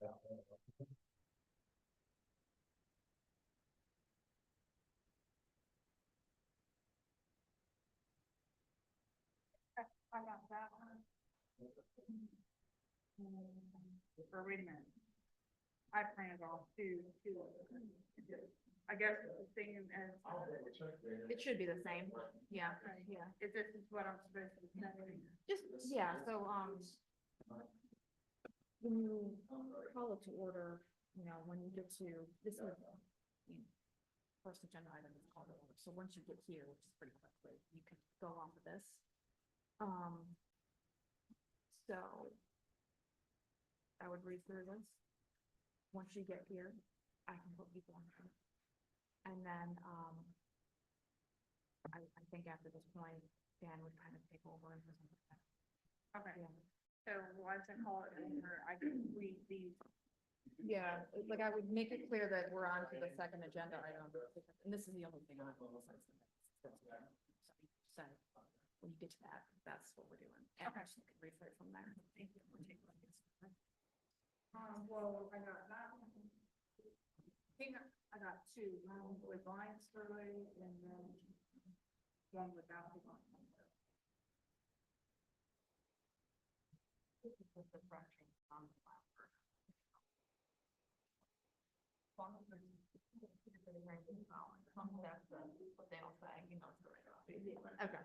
I got that one. Or wait a minute. I printed off two. I guess it's the same as. It should be the same. Yeah, yeah. If this is what I'm supposed to be sending. Just, yeah, so, when you call it to order, you know, when you get to, this is, you know, first agenda item is called to order. So once you get here, which is pretty quickly, you can go off of this. So I would read through this. Once you get here, I can put people on here. And then, I think after this point, Dan would kind of take over and present that. Okay, Yeah. so once I call it over, I can read these. Yeah, like I would make it clear that we're on to the second agenda item, and this is the only thing on the minutes. So when you get to that, that's what we're doing. And Okay. you can read right from there. Thank you for taking this. Well, I got that one. I think I got two, one with line survey and then one without the line. This is just the fraction on the flower. As long as there's that's what they all say, you know, it's the right. Okay.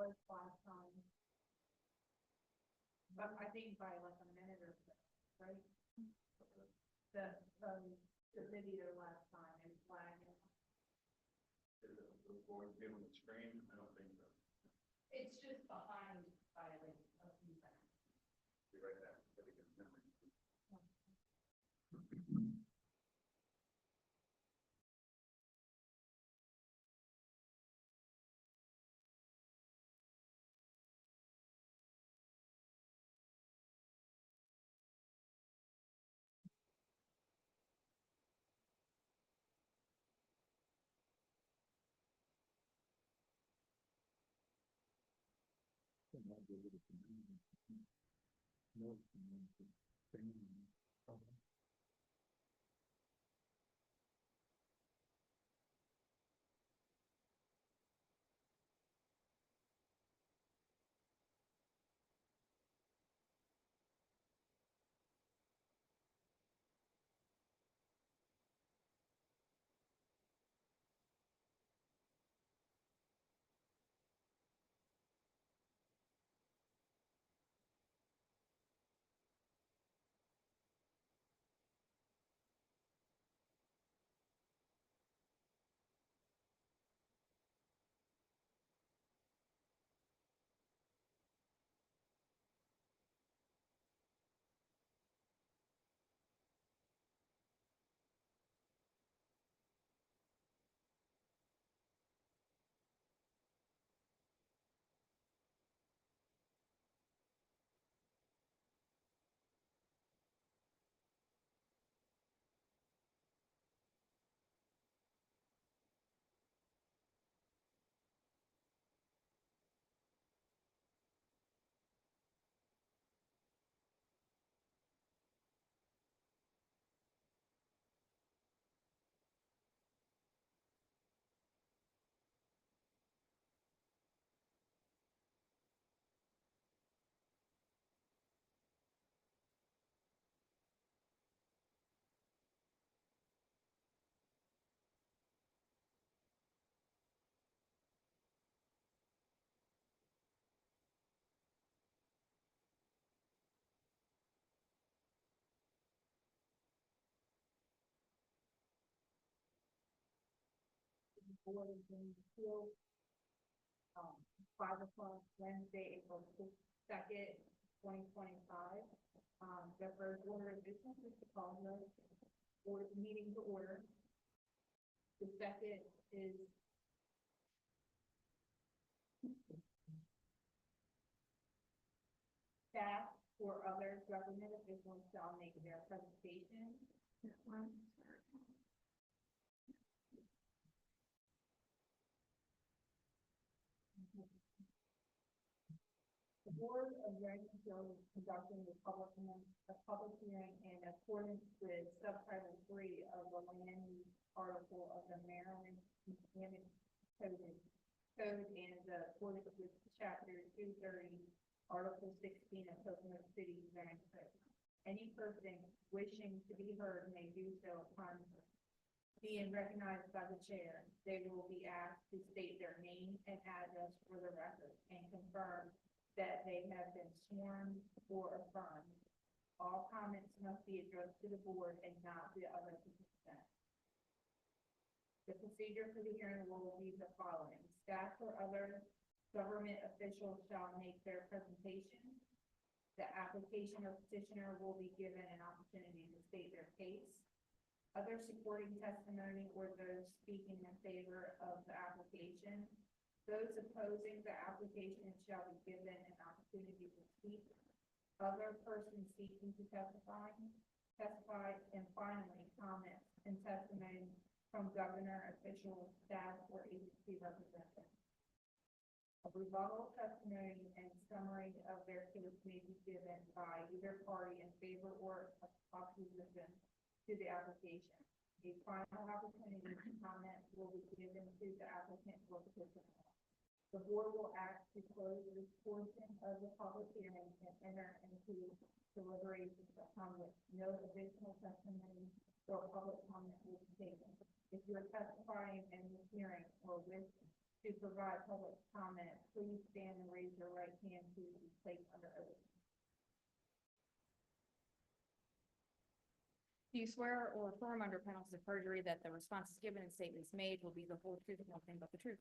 was last time. But I think by like a minute or so, right? The video last time is flagging. Is it the board given the screen? I don't think so. It's just behind by like a few seconds. Be right back. Gotta get the memory. Board is in field, 5 o'clock Wednesday, April 2nd, 2025. The first order of business is to call the board meeting to order. The second is staff or other government officials shall make their presentation. The Board of Regulations is conducting a public hearing in accordance with subtitle 3 of the land use article of the Maryland Mechanic Code and accordance with chapter 230, article 16 of Pocono City zoning code. Any person wishing to be heard may do so upon being recognized by the chair. They will be asked to state their name and address for the record and confirm that they have been sworn or affirmed. All comments must be addressed to the board and not the other participants. The procedure for the hearing will be the following. Staff or other government officials shall make their presentation. The application or petitioner will be given an opportunity to state their case. Other supporting testimony or those speaking in favor of the application. Those opposing the application shall be given an opportunity to speak. Other persons seeking to testify, and finally, comments and testimony from governor, official, staff, or agency representatives. A rebuttal testimony and summary of their case may be given by either party in favor or opposition to the application. A final opportunity to comment will be given to the applicant or petitioner. The board will act to close this portion of the public hearing and enter into deliberations upon which no additional testimony or public comment will be taken. If you are testifying in this hearing or wish to provide public comment, please stand and raise your right hand to be placed under oath. Do you swear or affirm under penalty of perjury that the responses given and statements made will be the whole truth and nothing but the truth?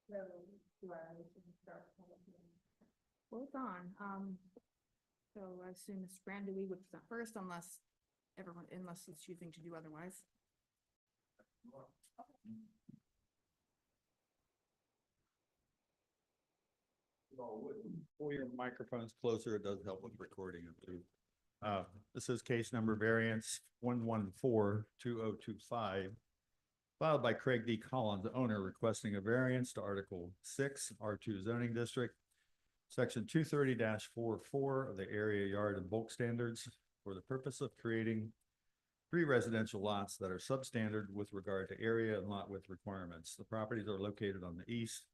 So, do I motion to start the public hearing? Well, it's on. So I assume Mr. Brandon would present first unless he's choosing to do otherwise. Pull your microphones closer, it does help with recording it too. This is case number variance 114-2025, filed by Craig D. Collins, owner, requesting a variance to Article 6, R2 zoning district, Section 230-44 of the area yard and bulk standards, for the purpose of creating 3 residential lots that are substandard with regard to area and lot width requirements. The properties are located on the east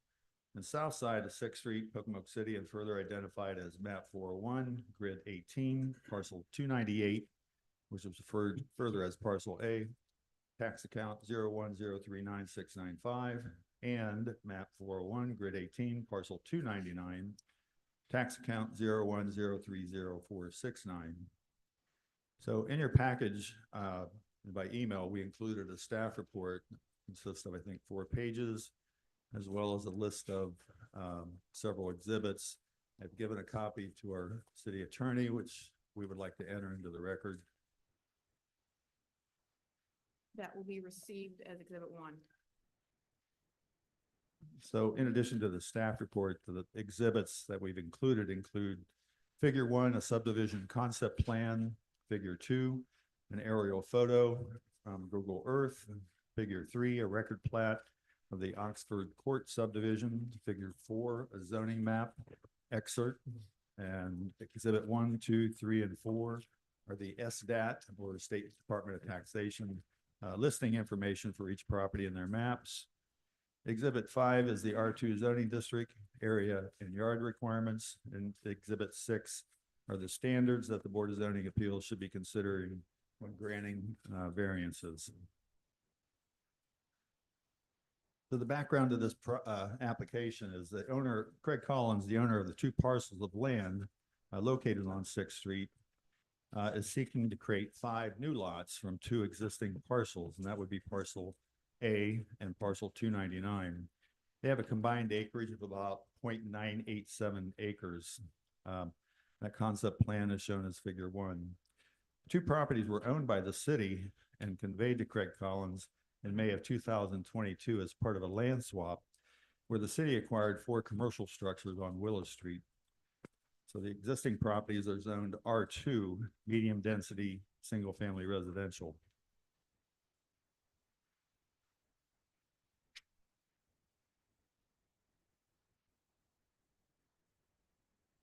and south side of 6th Street, Pocomoke City, and further identified as map 401, grid 18, parcel 298, which is referred further as parcel A, tax account 01039695, and map 401, grid 18, parcel 299, tax account 01030469. So in your package, by email, we included a staff report, consists of, I think, 4 pages, as well as a list of several exhibits. I've given a copy to our city attorney, which we would like to enter into the record. That will be received as Exhibit 1. So in addition to the staff report, the exhibits that we've included include Figure 1, a subdivision concept plan, Figure 2, an aerial photo from Google Earth, Figure 3, a record plat of the Oxford Court subdivision, Figure 4, a zoning map excerpt, and Exhibit 1, 2, 3, and 4 are the SDAT, or State Department of Taxation, listing information for each property in their maps. Exhibit 5 is the R2 zoning district area and yard requirements, and Exhibit 6 are the standards that the Board of Zoning Appeals should be considering when granting variances. So the background of this application is that owner, Craig Collins, the owner of the 2 parcels of land located on 6th Street, is seeking to create 5 new lots from 2 existing parcels, and that would be parcel A and parcel 299. They have a combined acreage of about 0.987 acres. That concept plan is shown as Figure 1. 2 properties were owned by the city and conveyed to Craig Collins in May of 2022 as part of a land swap, where the city acquired 4 commercial structures on Willow Street. So the existing properties are zoned R2, medium density, single family residential.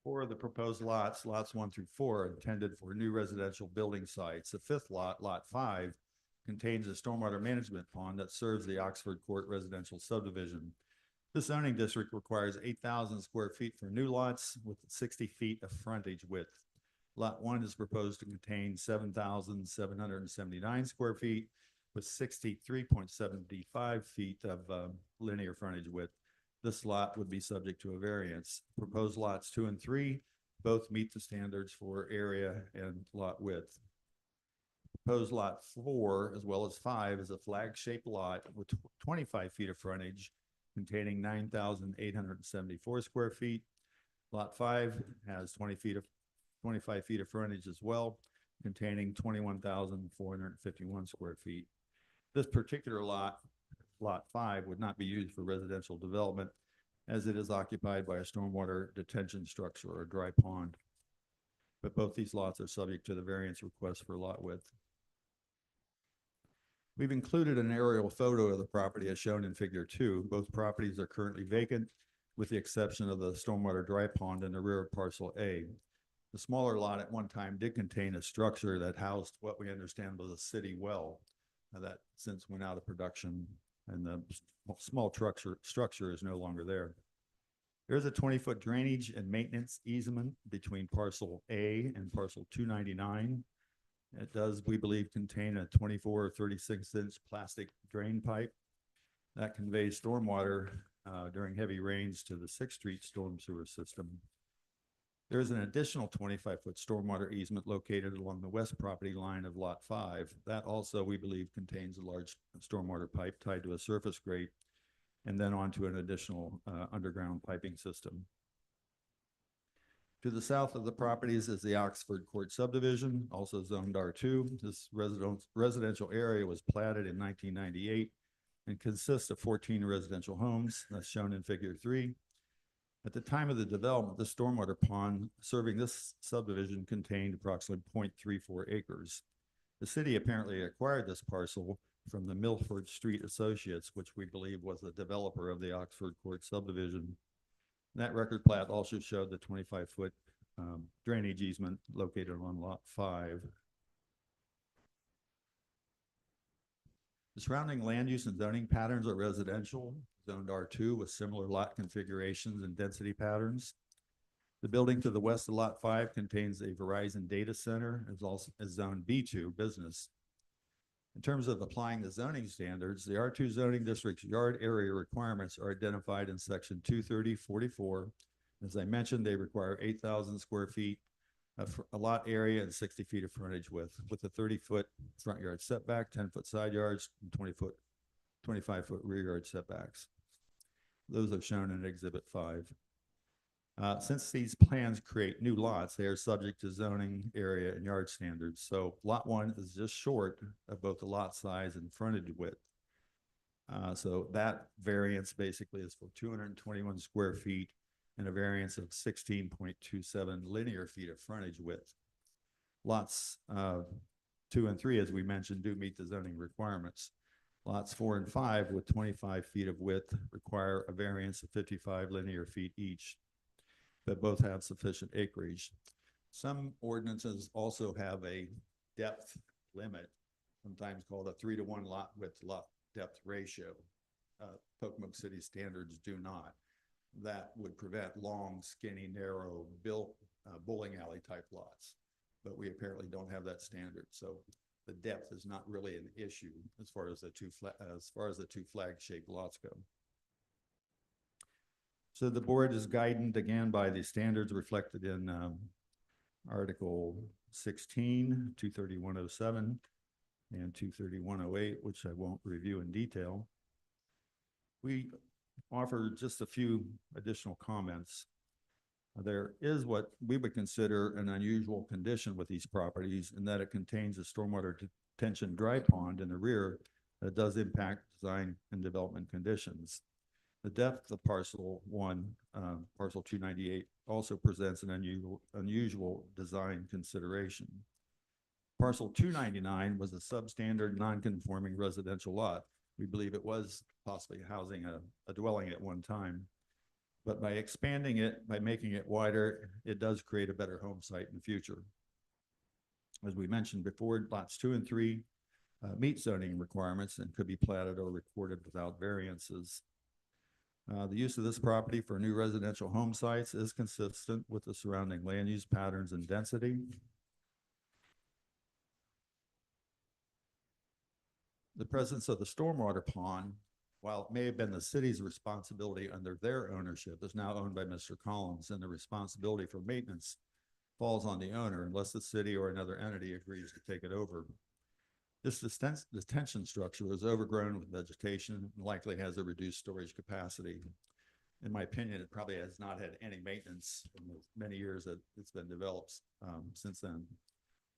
Four of the proposed lots, lots 1 through 4, are intended for new residential building sites. The 5th lot, lot 5, contains a stormwater management pond that serves the Oxford Court residential subdivision. This zoning district requires 8,000 square feet for new lots with 60 feet of frontage width. Lot 1 is proposed to contain 7,779 square feet with 63.75 feet of linear frontage width. This lot would be subject to a variance. Proposed lots 2 and 3 both meet the standards for area and lot width. Proposed lot 4, as well as 5, is a flag-shaped lot with 25 feet of frontage, containing 9,874 square feet. Lot 5 has 25 feet of frontage as well, containing 21,451 square feet. This particular lot, lot 5, would not be used for residential development, as it is occupied by a stormwater detention structure or dry pond. But both these lots are subject to the variance request for lot width. We've included an aerial photo of the property as shown in Figure 2. Both properties are currently vacant, with the exception of the stormwater dry pond in the rear of parcel A. The smaller lot at one time did contain a structure that housed what we understand was a city well. That since went out of production, and the small structure is no longer there. There is a 20-foot drainage and maintenance easement between parcel A and parcel 299. It does, we believe, contain a 24 or 36-inch plastic drain pipe that conveys stormwater during heavy rains to the 6th Street storm sewer system. There is an additional 25-foot stormwater easement located along the west property line of Lot 5. That also, we believe, contains a large stormwater pipe tied to a surface grate and then onto an additional underground piping system. To the south of the properties is the Oxford Court subdivision, also zoned R2. This residential area was platted in 1998 and consists of 14 residential homes, that's shown in Figure 3. At the time of the development, the stormwater pond serving this subdivision contained approximately 0.34 acres. The city apparently acquired this parcel from the Milford Street Associates, which we believe was the developer of the Oxford Court subdivision. That record plat also showed the 25-foot drainage easement located on Lot 5. The surrounding land use and zoning patterns are residential, zoned R2 with similar lot configurations and density patterns. The building to the west of Lot 5 contains a Verizon data center, as also as zone B2 business. In terms of applying the zoning standards, the R2 zoning district's yard area requirements are identified in section 230-44. As I mentioned, they require 8,000 square feet of a lot area and 60 feet of frontage with a 30-foot front yard setback, 10-foot side yards, and 25-foot rear yard setbacks. Those are shown in Exhibit 5. Since these plans create new lots, they are subject to zoning area and yard standards. So Lot 1 is just short of both the lot size and frontage width. So that variance basically is for 221 square feet and a variance of 16.27 linear feet of frontage width. Lots 2 and 3, as we mentioned, do meet the zoning requirements. Lots 4 and 5 with 25 feet of width require a variance of 55 linear feet each, but both have sufficient acreage. Some ordinances also have a depth limit, sometimes called a 3-to-1 lot width lot depth ratio. Pocomoke City standards do not. That would prevent long, skinny, narrow bowling alley type lots, but we apparently don't have that standard. So the depth is not really an issue as far as the two flag-shaped lots go. So the board is guided again by the standards reflected in Article 16, 23107, and 23108, which I won't review in detail. We offer just a few additional comments. There is what we would consider an unusual condition with these properties in that it contains a stormwater detention dry pond in the rear that does impact design and development conditions. The depth of parcel 1, parcel 298, also presents an unusual design consideration. Parcel 299 was a substandard non-conforming residential lot. We believe it was possibly housing a dwelling at one time, but by expanding it, by making it wider, it does create a better home site in the future. As we mentioned before, lots 2 and 3 meet zoning requirements and could be platted or recorded without variances. The use of this property for new residential home sites is consistent with the surrounding land use patterns and density. The presence of the stormwater pond, while it may have been the city's responsibility under their ownership, is now owned by Mr. Collins, and the responsibility for maintenance falls on the owner unless the city or another entity agrees to take it over. This detention structure is overgrown with vegetation and likely has a reduced storage capacity. In my opinion, it probably has not had any maintenance in the many years that it's been developed since then.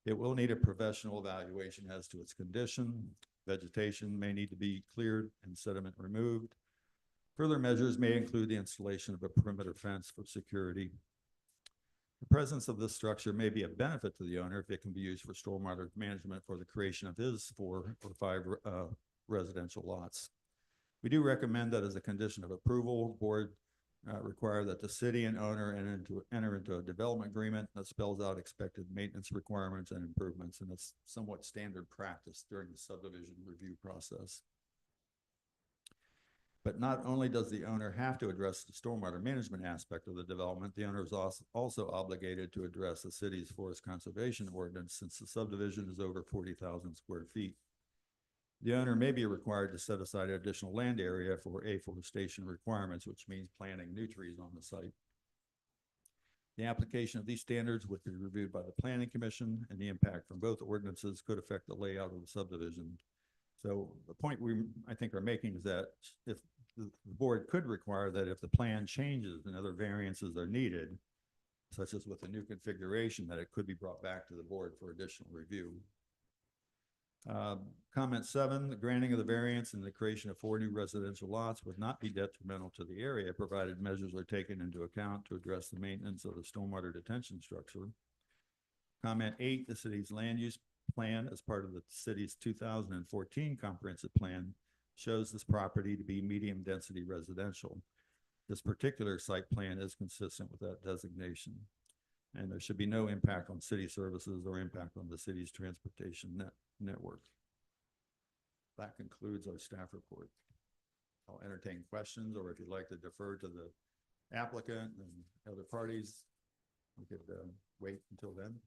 It will need a professional evaluation as to its condition. Vegetation may need to be cleared and sediment removed. Further measures may include the installation of a perimeter fence for security. The presence of this structure may be a benefit to the owner if it can be used for stormwater management for the creation of his 4 or 5 residential lots. We do recommend that as a condition of approval, the board require that the city and owner enter into a development agreement that spells out expected maintenance requirements and improvements, and it's somewhat standard practice during the subdivision review process. But not only does the owner have to address the stormwater management aspect of the development, the owner is also obligated to address the city's forest conservation ordinance since the subdivision is over 40,000 square feet. The owner may be required to set aside additional land area for afforestation requirements, which means planting new trees on the site. The application of these standards would be reviewed by the Planning Commission, and the impact from both ordinances could affect the layout of the subdivision. So the point I think are making is that if the board could require that if the plan changes and other variances are needed, such as with the new configuration, that it could be brought back to the board for additional review. Comment 7, the granting of the variance and the creation of 4 new residential lots would not be detrimental to the area, provided measures are taken into account to address the maintenance of the stormwater detention structure. Comment 8, the city's land use plan as part of the city's 2014 comprehensive plan shows this property to be medium density residential. This particular site plan is consistent with that designation, and there should be no impact on city services or impact on the city's transportation network. That concludes our staff report. I'll entertain questions, or if you'd like to defer to the applicant and other parties, we could wait until then.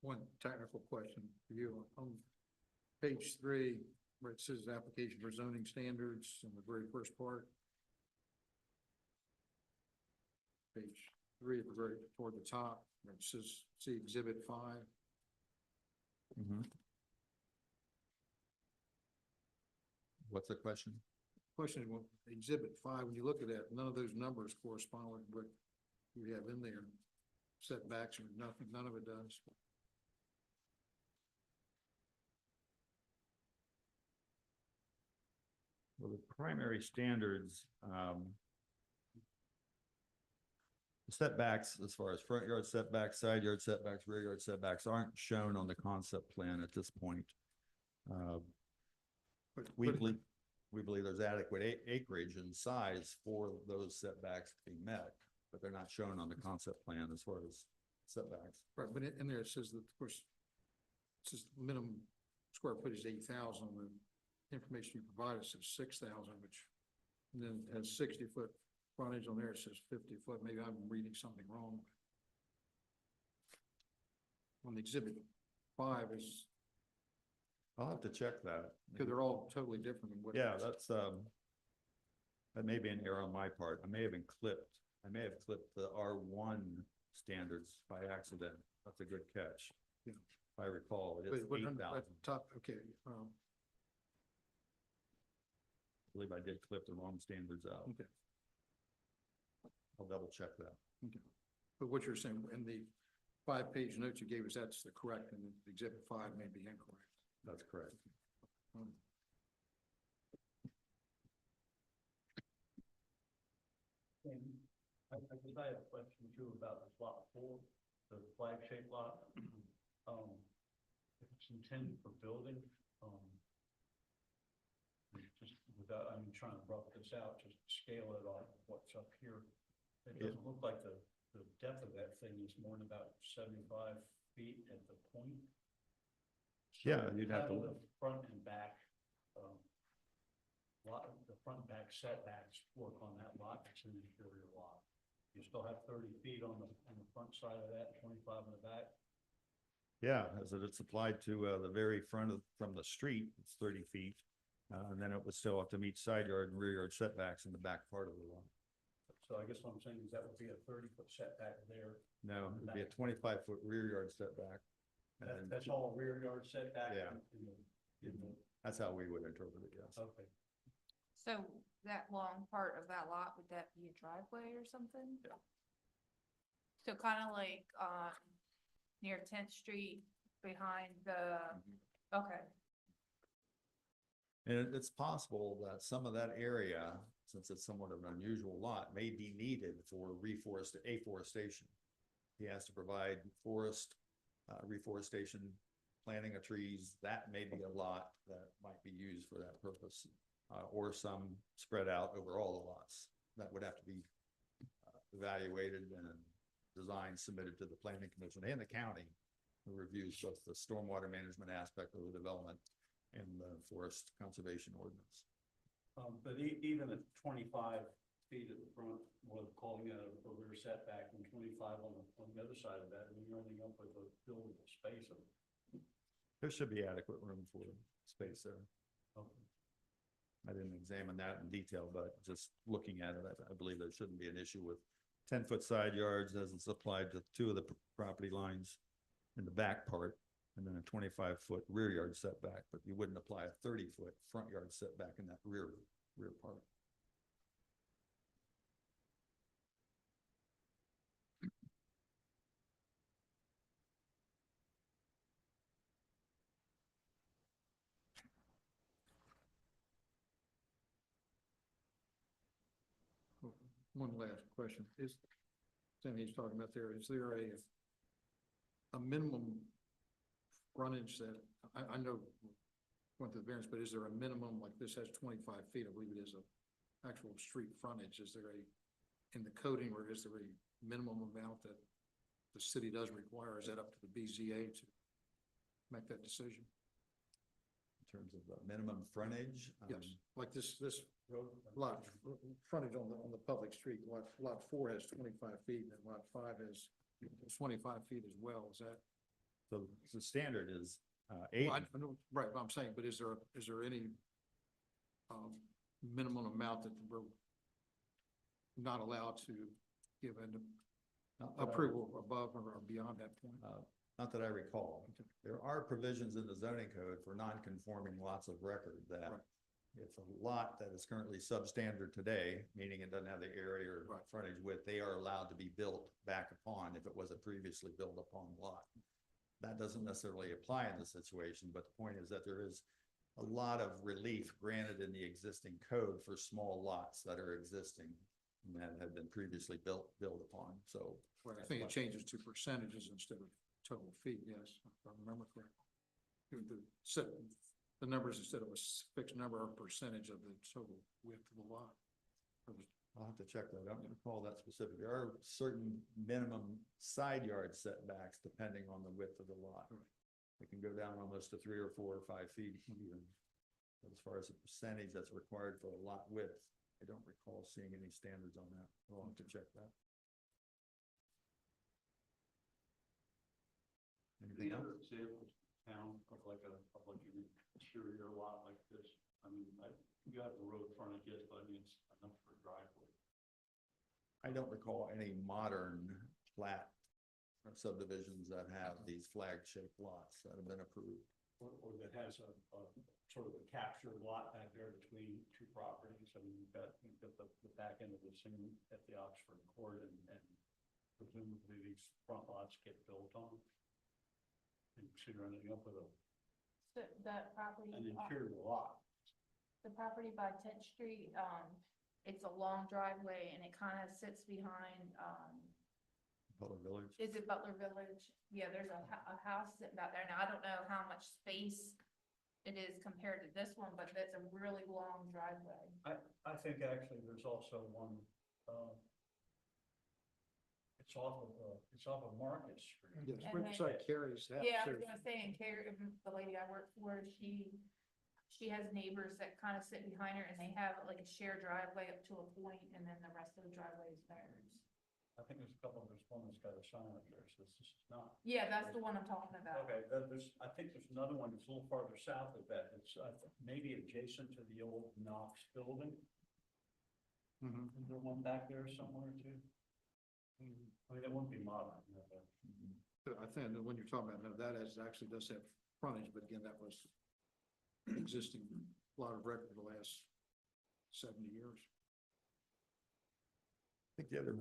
One technical question for you. On page 3, where it says application for zoning standards in the very first part. Page 3 at the very toward the top, where it says see exhibit 5. What's the question? Question is, well, exhibit 5, when you look at that, none of those numbers correspond with what you have in there. Setbacks or nothing, none of it does. Well, the primary standards, setbacks as far as front yard setbacks, side yard setbacks, rear yard setbacks aren't shown on the concept plan at this point. We believe there's adequate acreage and size for those setbacks to be met, but they're not shown on the concept plan as far as setbacks. Right, but in there it says that, of course, it says minimum square footage is 8,000. The information you provide us is 6,000, which and then it has 60-foot frontage on there. It says 50 foot. Maybe I'm reading something wrong. On the exhibit 5 is. I'll have to check that. Because they're all totally different than what. Yeah, that's, that may be an error on my part. I may have clipped the R1 standards by accident. That's a good catch. Yeah. If I recall, it is But 8,000. top, okay. I believe I did clip the wrong standards out. Okay. I'll double check that. Okay. But what you're saying in the 5-page notes you gave us, that's the correct, and the exhibit 5 may be incorrect. That's correct. And I guess I have a question too about this lot 4, the flag shaped lot. If it's intended for building, just without, I'm trying to rough this out, just scale it off what's up here. It doesn't look like the depth of that thing is more than about 75 feet at the point. So Yeah, you'd have to how do the front and back, the front and back setbacks work on that lot. It's an interior lot. You still have 30 feet on the front side of that, 25 on the back. Yeah, as it's applied to the very front from the street, it's 30 feet. And then it would still have to meet side yard and rear yard setbacks in the back part of the lot. So I guess what I'm saying is that would be a 30-foot setback there. No, it'd be a 25-foot rear yard setback. That's all rear yard setback? Yeah. That's how we would interpret it, yes. Okay. So that long part of that lot, would that be a driveway or something? Yeah. So kind of like, near 10th Street behind the, okay. And it's possible that some of that area, since it's somewhat of an unusual lot, may be needed for afforestation. He has to provide reforestation, planting of trees. That may be a lot that might be used for that purpose, or some spread out over all the lots. That would have to be evaluated and design submitted to the Planning Commission and the county, who reviews both the stormwater management aspect of the development and the forest conservation ordinance. But even at 25 feet at the front, we're calling it a rear setback, and 25 on the other side of that, and you're ending up with a buildable space of. There should be adequate room for space there. Okay. I didn't examine that in detail, but just looking at it, I believe there shouldn't be an issue with 10-foot side yards as it's applied to two of the property lines in the back part, and then a 25-foot rear yard setback, but you wouldn't apply a 30-foot front yard setback in that rear part. One last question, is, Sam, he's talking about there, is there a minimum frontage that, I know went to the variance, but is there a minimum, like this has 25 feet, I believe it is a actual street frontage, is there in the coding, or is there a minimum amount that the city does require, is that up to the BZA to make that decision? In terms of minimum frontage. Yes, like this lot, frontage on the public street, lot 4 has 25 feet, and lot 5 has 25 feet as well, is that? So the standard is 80. Well, I know, right, but I'm saying, but is there any minimum amount that we're not allowed to give an Not that I- approval above or beyond that point? Not that I recall. There are provisions in the zoning code for non-conforming lots of record that Right. if a lot that is currently substandard today, meaning it doesn't have the area or Right. frontage width, they are allowed to be built back upon if it was a previously built upon lot. That doesn't necessarily apply in this situation, but the point is that there is a lot of relief granted in the existing code for small lots that are existing and that have been previously built upon, so. Right, I think it changes to percentages instead of total feet, yes, if I remember correctly. The numbers instead of a fixed number or percentage of the total width of the lot. I'll have to check that. I don't recall that specific. There are certain minimum side yard setbacks depending on the width of the lot. It can go down almost to 3 or 4 or 5 feet even. But as far as the percentage that's required for a lot width, I don't recall seeing any standards on that. We'll have to check that. Anything The else? other examples in town of like an interior lot like this, I mean, you have the road frontage, yes, but I mean, it's enough for a driveway. I don't recall any modern plat subdivisions that have these flag-shaped lots that have been approved. Or that has a sort of a captured lot back there between two properties. I mean, you've got the back end of the scene at the Oxford Court, and presumably these front lots get built on. And so you're ending up with That property. an interior lot. The property by 10th Street, it's a long driveway and it kind of sits behind, Butler Village. is it Butler Village? Yeah, there's a house sitting out there. Now, I don't know how much space it is compared to this one, but that's a really long driveway. I think actually there's also one, it's off of Market Street. Yes, And which then- side carries that? Yeah, I so- was gonna say, and Carrie, the lady I work for, she has neighbors that kind of sit behind her and they have like a shared driveway up to a point and then the rest of the driveway is theirs. I think there's one that's got a sign up there, so this is not. Yeah, that's the one I'm talking about. Okay, I think there's another one that's a little farther south of that. It's maybe adjacent to the old Knox building. Mhm. Is there one back there somewhere too? I mean, it wouldn't be modern. I think that when you're talking about, that actually does have frontage, but again, that was an existing lot of record for the last 70 years. I think the other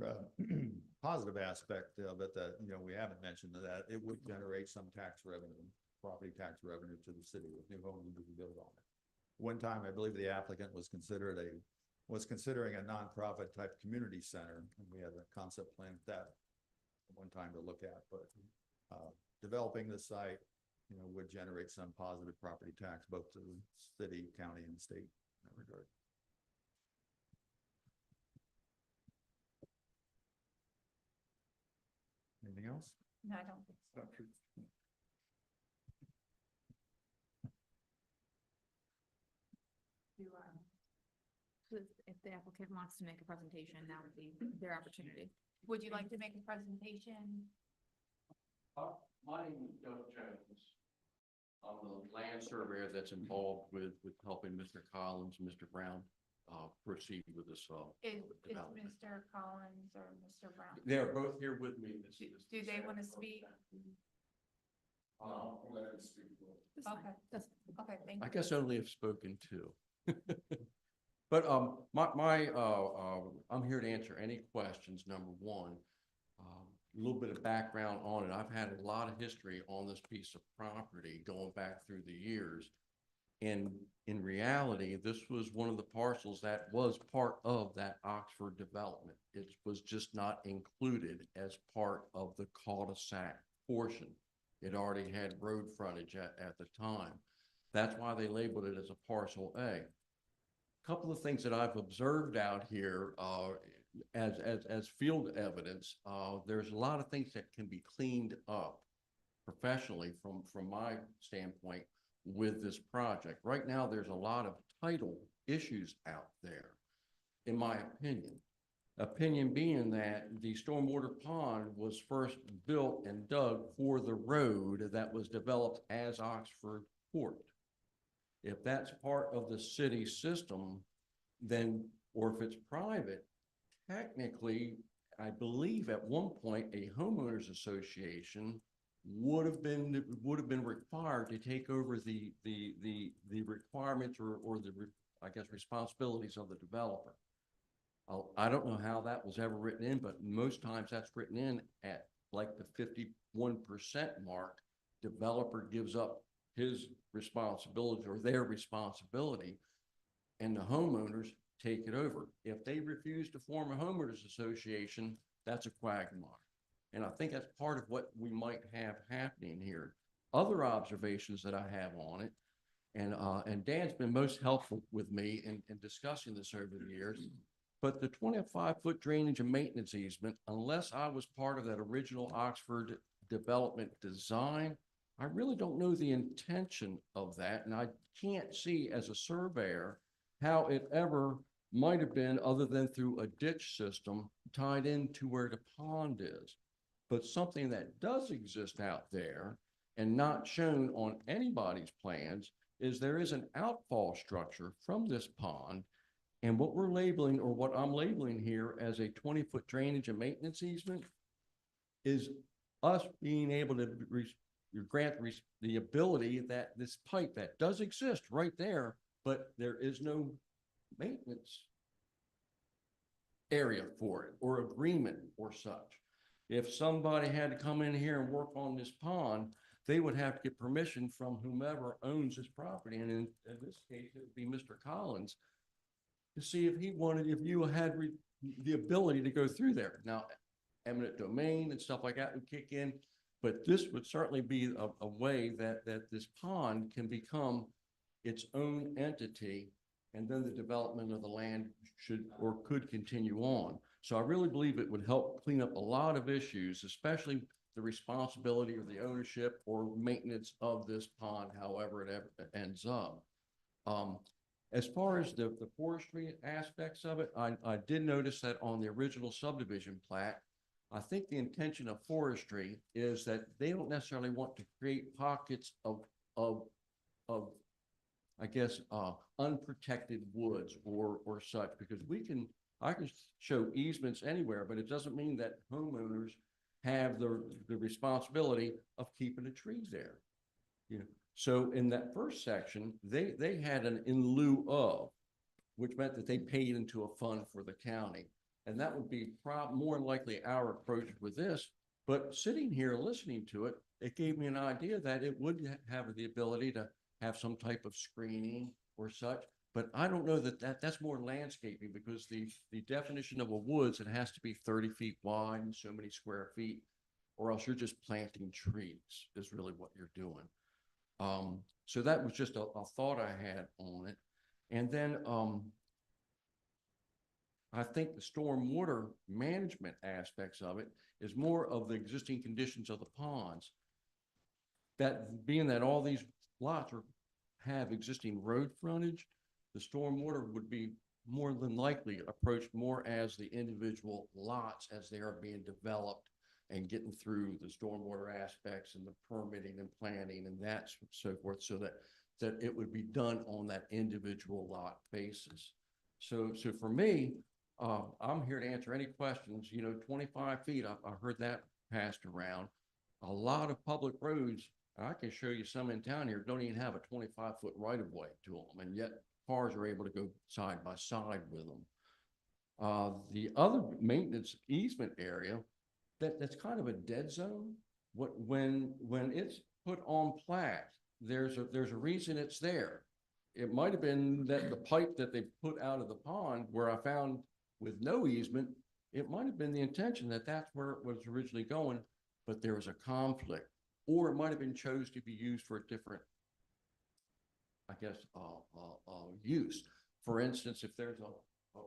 positive aspect of it that, we haven't mentioned that it would generate some tax revenue, property tax revenue to the city with new homes being built on it. One time, I believe the applicant was considering a nonprofit type community center, and we had a concept plan at that one time to look at, but developing the site, would generate some positive property tax both to the city, county, and state in that regard. Anything else? No, I don't think so. Do, If the applicant wants to make a presentation, that would be their opportunity. Would you like to make a presentation? My name is Doug Jones. I'm the land surveyor that's involved with helping Mr. Collins, Mr. Brown, proceed with this, Is development. Mr. Collins or Mr. Brown? They're both here with me. Do they want to speak? I'll let him speak. Okay, okay, thank I you. guess only if spoken to. But, I'm here to answer any questions, number one. A little bit of background on it. I've had a lot of history on this piece of property going back through the years. And in reality, this was one of the parcels that was part of that Oxford development. It was just not included as part of the cul-de-sac portion. It already had road frontage at the time. That's why they labeled it as a parcel A. Couple of things that I've observed out here, as field evidence, there's a lot of things that can be cleaned up professionally from my standpoint with this project. Right now, there's a lot of title issues out there, in my opinion. Opinion being that the stormwater pond was first built and dug for the road that was developed as Oxford Court. If that's part of the city system, then, or if it's private, technically, I believe at one point, a homeowners association would have been required to take over the requirements or the, I guess, responsibilities of the developer. I don't know how that was ever written in, but most times that's written in at like the 51% mark. Developer gives up his responsibility or their responsibility, and the homeowners take it over. If they refuse to form a homeowners association, that's a quagmire. And I think that's part of what we might have happening here. Other observations that I have on it, and Dan's been most helpful with me in discussing this over the years, but the 25-foot drainage and maintenance easement, unless I was part of that original Oxford development design, I really don't know the intention of that. And I can't see as a surveyor how it ever might have been other than through a ditch system tied into where the pond is. But something that does exist out there and not shown on anybody's plans is there is an outfall structure from this pond. And what we're labeling, or what I'm labeling here as a 20-foot drainage and maintenance easement, is us being able to grant the ability that this pipe that does exist right there, but there is no maintenance area for it or agreement or such. If somebody had to come in here and work on this pond, they would have to get permission from whomever owns this property. And in this case, it would be Mr. Collins, to see if he wanted, if you had the ability to go through there. Now, eminent domain and stuff like that would kick in, but this would certainly be a way that this pond can become its own entity, and then the development of the land should or could continue on. So I really believe it would help clean up a lot of issues, especially the responsibility or the ownership or maintenance of this pond, however it ever ends up. As far as the forestry aspects of it, I did notice that on the original subdivision plat, I think the intention of forestry is that they don't necessarily want to create pockets of I guess, unprotected woods or such, because I can show easements anywhere, but it doesn't mean that homeowners have the responsibility of keeping the trees there. You know, so in that first section, they had an in lieu of, which meant that they paid into a fund for the county. And that would be more than likely our approach with this. But sitting here listening to it, it gave me an idea that it would have the ability to have some type of screening or such. But I don't know that's more landscaping, because the definition of a woods, it has to be 30 feet wide and so many square feet, or else you're just planting trees is really what you're doing. So that was just a thought I had on it. And then I think the stormwater management aspects of it is more of the existing conditions of the ponds. That being that all these lots have existing road frontage, the stormwater would be more than likely approached more as the individual lots as they are being developed and getting through the stormwater aspects and the permitting and planning and that so forth, so that it would be done on that individual lot basis. So for me, I'm here to answer any questions. 25 feet, I heard that passed around. A lot of public roads, I can show you some in town here, don't even have a 25-foot right of way to them, and yet cars are able to go side by side with them. The other maintenance easement area, that's kind of a dead zone. When it's put on plat, there's a reason it's there. It might have been that the pipe that they put out of the pond where I found with no easement, it might have been the intention that that's where it was originally going, but there was a conflict, or it might have been chose to be used for a different, I guess, use. For instance, if there's a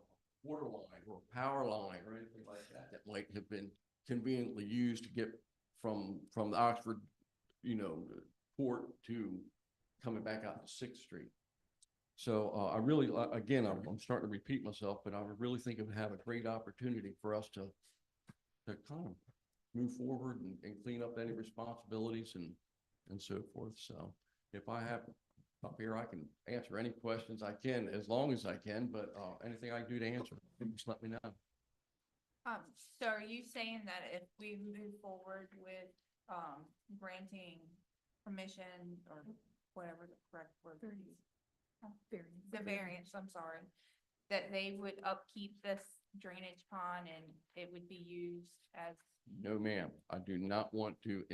water line or a power line or anything like that, that might have been conveniently used to get from the Oxford, port to coming back out to 6th Street. So I really, again, I'm starting to repeat myself, but I really think it would have a great opportunity for us to kind of move forward and clean up any responsibilities and so forth. So if I have up here, I can answer any questions I can, as long as I can, but anything I can do to answer, just let me know. So are you saying that if we move forward with, granting permission or whatever the correct word is? The variance, I'm sorry, that they would upkeep this drainage pond and it would be used as? No, ma'am, I do not want to,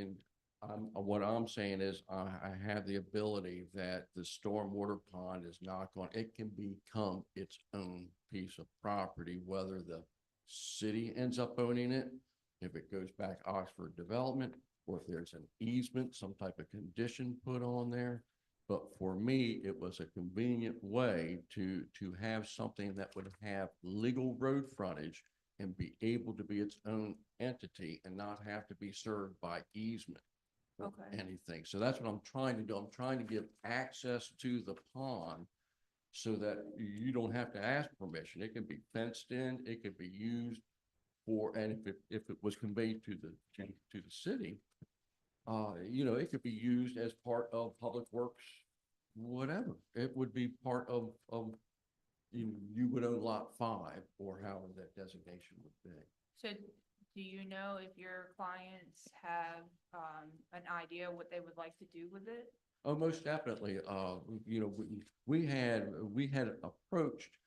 what I'm saying is I have the ability that the stormwater pond is not going, it can become its own piece of property, whether the city ends up owning it, if it goes back Oxford Development, or if there's an easement, some type of condition put on there. But for me, it was a convenient way to have something that would have legal road frontage and be able to be its own entity and not have to be served by easement or anything. So that's what I'm trying to do. I'm trying to give access to the pond so that you don't have to ask permission. It can be fenced in, it could be used for, and if it was conveyed to the city, it could be used as part of public works, whatever. It would be part of you would own lot 5 or however that designation would be. So do you know if your clients have, an idea what they would like to do with it? Oh, most definitely. We had approached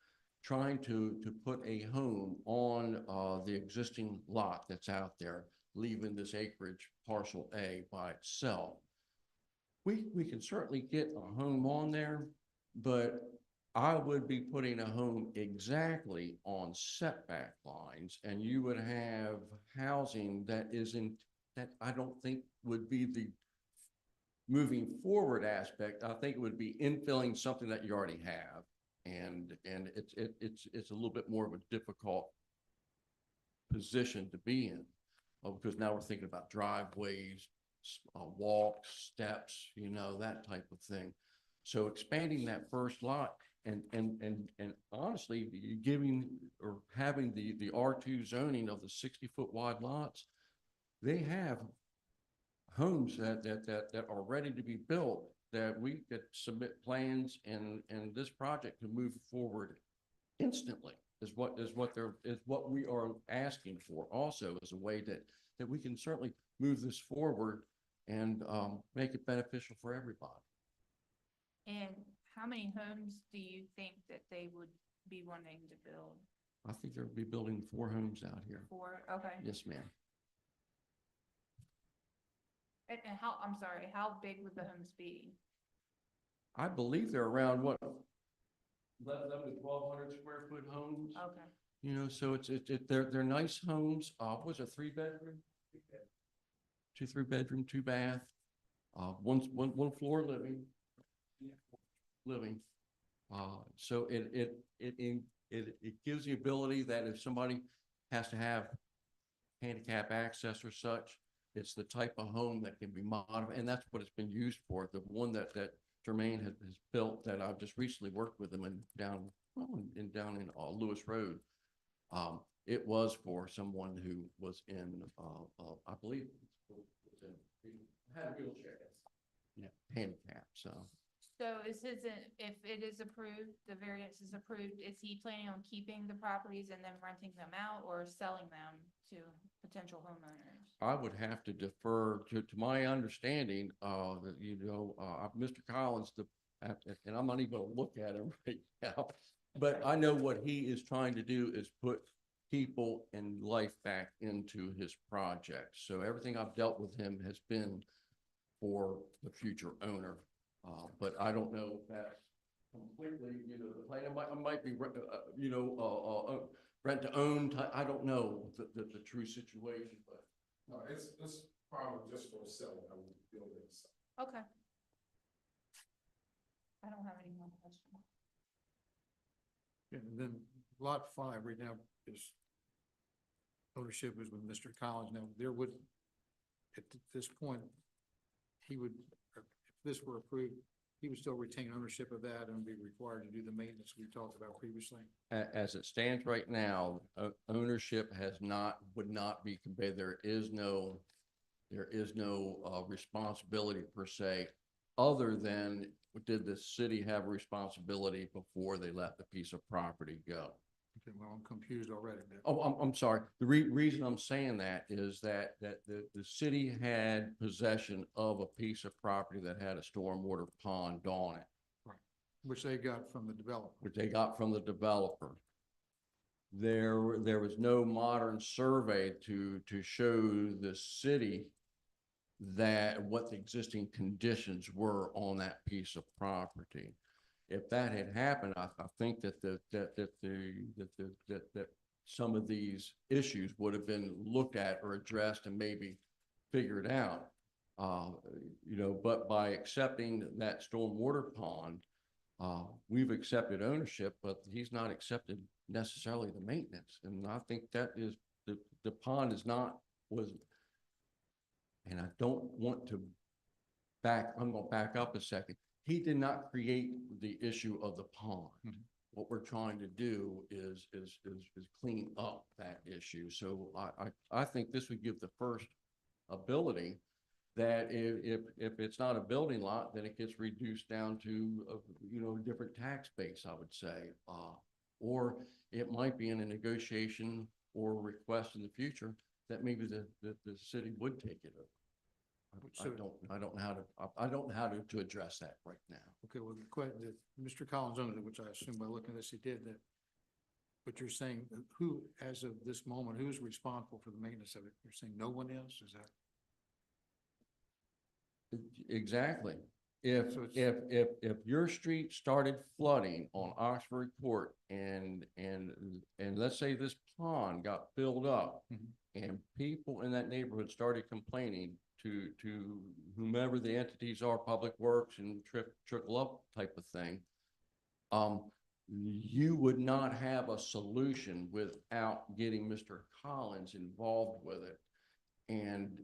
trying to put a home on the existing lot that's out there, leaving this acreage parcel A by itself. We can certainly get a home on there, but I would be putting a home exactly on setback lines, and you would have housing that I don't think would be the moving forward aspect. I think it would be infilling something that you already have, and it's a little bit more of a difficult position to be in, because now we're thinking about driveways, walks, steps, that type of thing. So expanding that first lot and honestly, giving or having the R2 zoning of the 60-foot wide lots, they have homes that are ready to be built that we could submit plans and this project can move forward instantly is what we are asking for also, as a way that we can certainly move this forward and make it beneficial for everybody. And how many homes do you think that they would be wanting to build? I think they'll be building 4 homes out here. 4, okay. Yes, ma'am. And how big would the homes be? I believe they're around what, 1,100 to 1,200 square foot homes. Okay. So they're nice homes. Was a 3-bedroom? 2 3-bedroom, 2 bath, one floor living. So it gives the ability that if somebody has to have handicap access or such, it's the type of home that can be modified, and that's what it's been used for. The one that Jermaine has built, that I've just recently worked with him down down in Lewis Road. It was for someone who was in, I believe, had a wheelchair. Yeah, handicap, so. So is his, if it is approved, the variance is approved, is he planning on keeping the properties and then renting them out or selling them to potential homeowners? I would have to defer to my understanding, that, Mr. Collins, and I'm not even gonna look at him right now, but I know what he is trying to do is put people and life back into his project. So everything I've dealt with him has been for the future owner. But I don't know if that's completely, the plan, it might be, rent to own, I don't know the true situation, but. No, it's probably just for selling, I would build it. Okay. I don't have any more questions. And then lot 5 right now is ownership is with Mr. Collins. Now, there would, at this point, he would, if this were approved, he would still retain ownership of that and be required to do the maintenance we talked about previously. As it stands right now, ownership would not be conveyed. There is no responsibility per se, other than did the city have a responsibility before they let the piece of property go? Okay, well, I'm confused already. Oh, I'm sorry. The reason I'm saying that is that the city had possession of a piece of property that had a stormwater pond on it, Which they got from the developer. which they got from the developer. There was no modern survey to show the city that what the existing conditions were on that piece of property. If that had happened, I think that some of these issues would have been looked at or addressed and maybe figured out. But by accepting that stormwater pond, we've accepted ownership, but he's not accepted necessarily the maintenance. And I think that is, the pond was, and I don't want to I'm gonna back up a second. He did not create the issue of the pond. Mhm. What we're trying to do is clean up that issue. So I think this would give the first ability that if it's not a building lot, then it gets reduced down to, a different tax base, I would say. Or it might be in a negotiation or request in the future that maybe the city would take it over. I don't know how to address that right now. Okay, well, the question, Mr. Collins owned it, which I assume by looking at this, he did that. But you're saying who, as of this moment, who's responsible for the maintenance of it? You're saying no one is? Is that? Exactly. If So it's- your street started flooding on Oxford Court and let's say this pond got filled up Mhm. and people in that neighborhood started complaining to whomever the entities are, Public Works and trickle up type of thing, you would not have a solution without getting Mr. Collins involved with it. And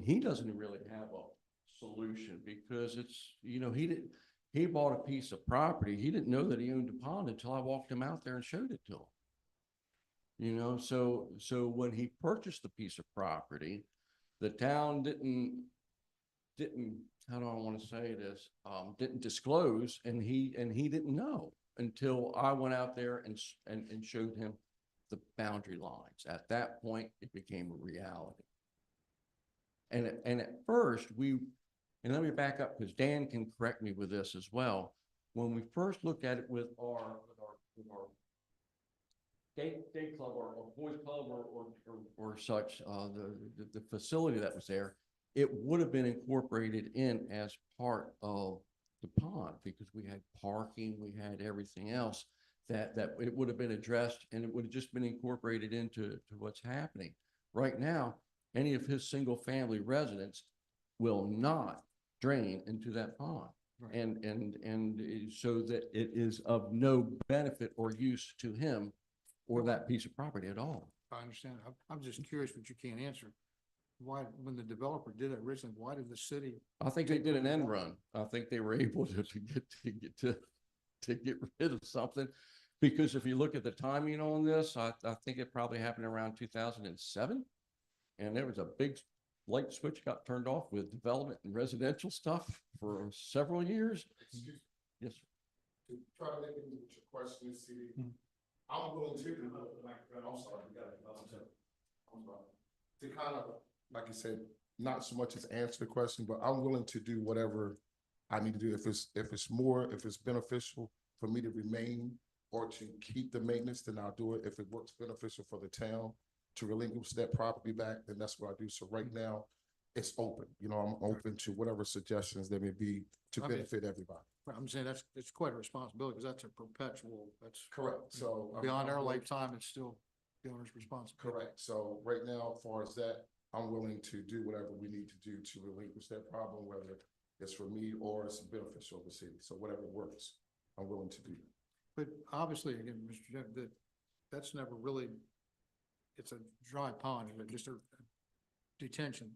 he doesn't really have a solution because it's, he bought a piece of property. He didn't know that he owned a pond until I walked him out there and showed it to him. So when he purchased the piece of property, the town didn't, how do I want to say this? Didn't disclose, and he didn't know until I went out there and showed him the boundary lines. At that point, it became a reality. And at first and let me back up because Dan can correct me with this as well. When we first looked at it with our day club or boys club or such, the facility that was there, it would have been incorporated in as part of the pond because we had parking, we had everything else that it would have been addressed and it would have just been incorporated into what's happening. Right now, any of his single family residents will not drain into that pond. Right. And so that it is of no benefit or use to him or that piece of property at all. I understand. I'm just curious, but you can't answer. Why, when the developer did it originally, why did the city? I think they did an end run. I think they were able to get to to get rid of something. Because if you look at the timing on this, I think it probably happened around 2007. And there was a big light switch got turned off with development and residential stuff for several years. Yes, sir. To try to make it with your question, see, I'm willing to, I'm sorry, I'm sorry. To kind of, like you said, not so much as answer the question, but I'm willing to do whatever I need to do. If it's beneficial for me to remain or to keep the maintenance, then I'll do it. If it works beneficial for the town to relinquish that property back, then that's what I do. So right now, it's open. You know, I'm open to whatever suggestions there may be to benefit everybody. I'm saying it's quite a responsibility, because that's a perpetual, that's Correct. So beyond our lifetime, it's still the owner's responsibility. correct. So right now, as far as that, I'm willing to do whatever we need to do to relinquish that problem, whether it's for me or it's beneficial to the city. So whatever works, I'm willing to do. But obviously, again, Mr. Jeff, that's never really, it's a dry pond, and just a detention,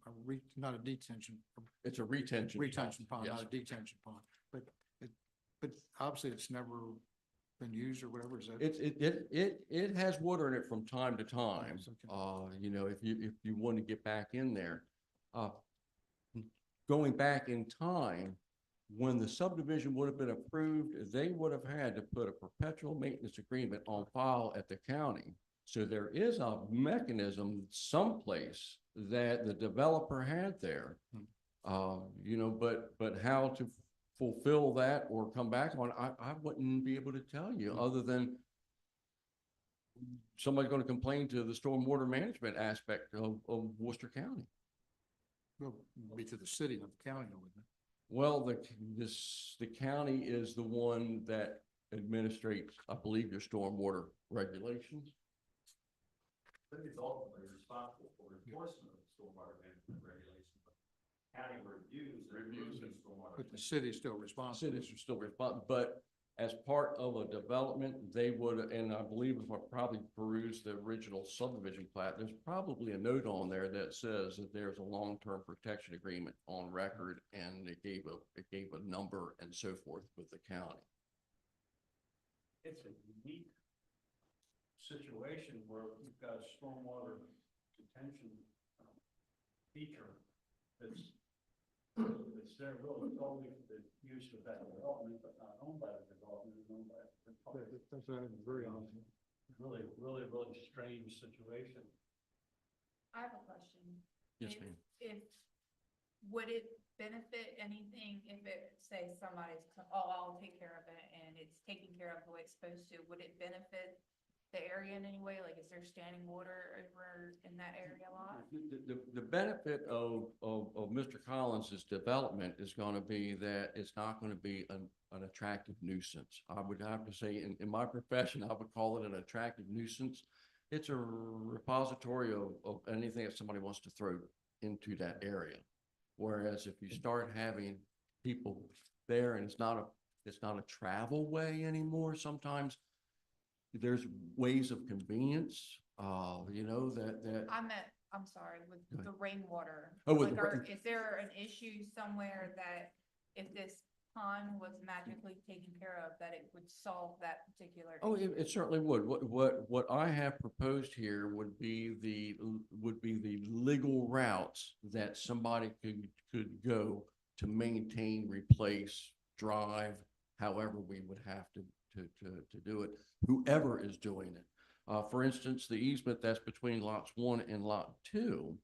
not a detention, It's a retention. retention pond, Yes. not a detention pond. But obviously, it's never been used or whatever, is that? It has water in it from time to time. Yes, okay. You know, if you want to get back in there. Going back in time, when the subdivision would have been approved, they would have had to put a perpetual maintenance agreement on file at the county. So there is a mechanism someplace that the developer had there. You know, but how to fulfill that or come back on, I wouldn't be able to tell you, other than somebody's going to complain to the stormwater management aspect of Worcester County. Well, be to the city, not the county, wouldn't it? Well, the county is the one that administrates, I believe, your stormwater regulations. City's ultimately responsible for enforcement of stormwater management regulations. County reviews and stormwater. But the city's still responsible. Cities are still responsible, but as part of a development, they would, and I believe if I probably perused the original subdivision plat, there's probably a note on there that says that there's a long-term protection agreement on record, and it gave a number and so forth with the county. It's a unique situation where you've got a stormwater detention feature that's there really solely for the use of that development, but not owned by the development, it's owned by the public. That's very awesome. Really strange situation. I have a question. Yes, If- ma'am. Would it benefit anything if it, say somebody's, I'll take care of it and it's taken care of the way it's supposed to, would it benefit the area in any way? Like, is there standing water over in that area a lot? The benefit of Mr. Collins's development is going to be that it's not going to be an attractive nuisance. I would have to say, in my profession, I would call it an attractive nuisance. It's a repository of anything that somebody wants to throw into that area. Whereas if you start having people there and it's not a travel way anymore, sometimes there's ways of convenience, you know, that. I'm sorry, with the rainwater. Oh, with Like, is there an issue somewhere that if this pond was magically taken care of, that it would solve that particular Oh, issue? it certainly would. What I have proposed here would be the legal routes that somebody could go to maintain, replace, drive, however we would have to do it, whoever is doing it. For instance, the easement that's between lots 1 and lot 2,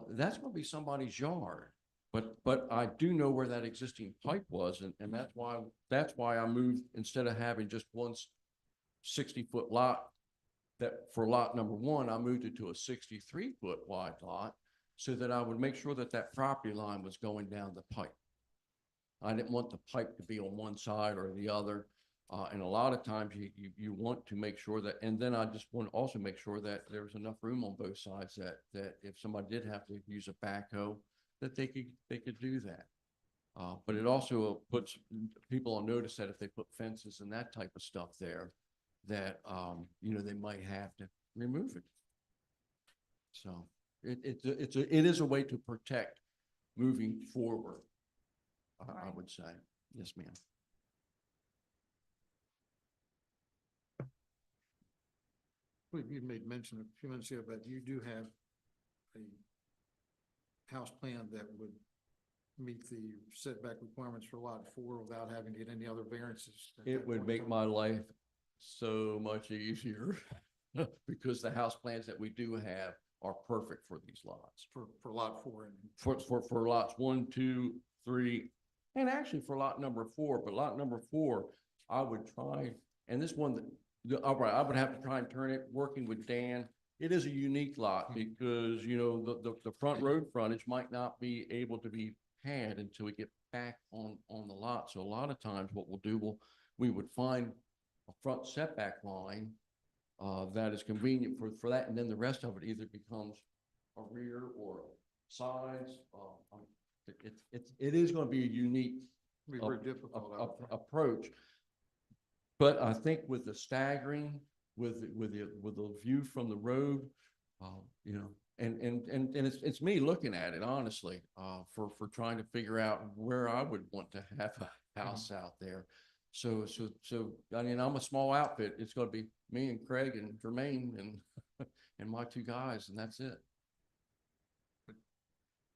that's going to be somebody's yard. But I do know where that existing pipe was, and that's why I moved, instead of having just one 60-foot lot, that for lot number 1, I moved it to a 63-foot wide lot, so that I would make sure that that property line was going down the pipe. I didn't want the pipe to be on one side or the other. And a lot of times you want to make sure that, and then I just want to also make sure that there's enough room on both sides that if somebody did have to use a backhoe, that they could do that. But it also puts people on notice that if they put fences and that type of stuff there, that, you know, they might have to remove it. So it is a way to protect moving forward, I would say. Yes, ma'am. Well, you made mention a few minutes ago, but you do have a house plan that would meet the setback requirements for lot 4 without having to get any other variances. at that It would point in make time? my life so much easier because the house plans that we do have are perfect for these lots. For lot 4 and. For lots 1, 2, 3, and actually for lot number 4, but lot number 4, I would try, and this one, all right, I would have to try and turn it, working with Dan. It is a unique lot because, you know, the front road frontage might not be able to be had until we get back on the lot. So a lot of times what we'll do, we would find a front setback line that is convenient for that, and then the rest of it either becomes a rear or sides. It is going to be a unique Be very difficult. I would think. approach. But I think with the staggering, with the view from the road, you know, and it's me looking at it honestly, for trying to figure out where I would want to have a house out there. So, I mean, I'm a small outfit. It's gonna be me and Craig and Jermaine and, and my 2 guys, and that's it.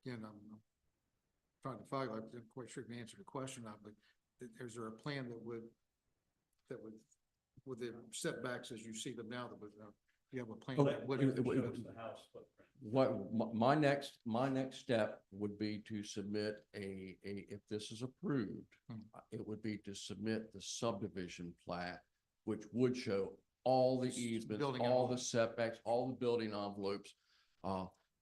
Again, I'm trying to find, I'm not quite sure if you answered the question now, but is there a plan that would, with the setbacks as you see them now, that would, you have a plan Oh, that would. Shows the house footprint. What, my next step would be to submit if this is approved, it would be to submit the subdivision plat, which would show all the easements, Building all the envelope. setbacks, all the building envelopes.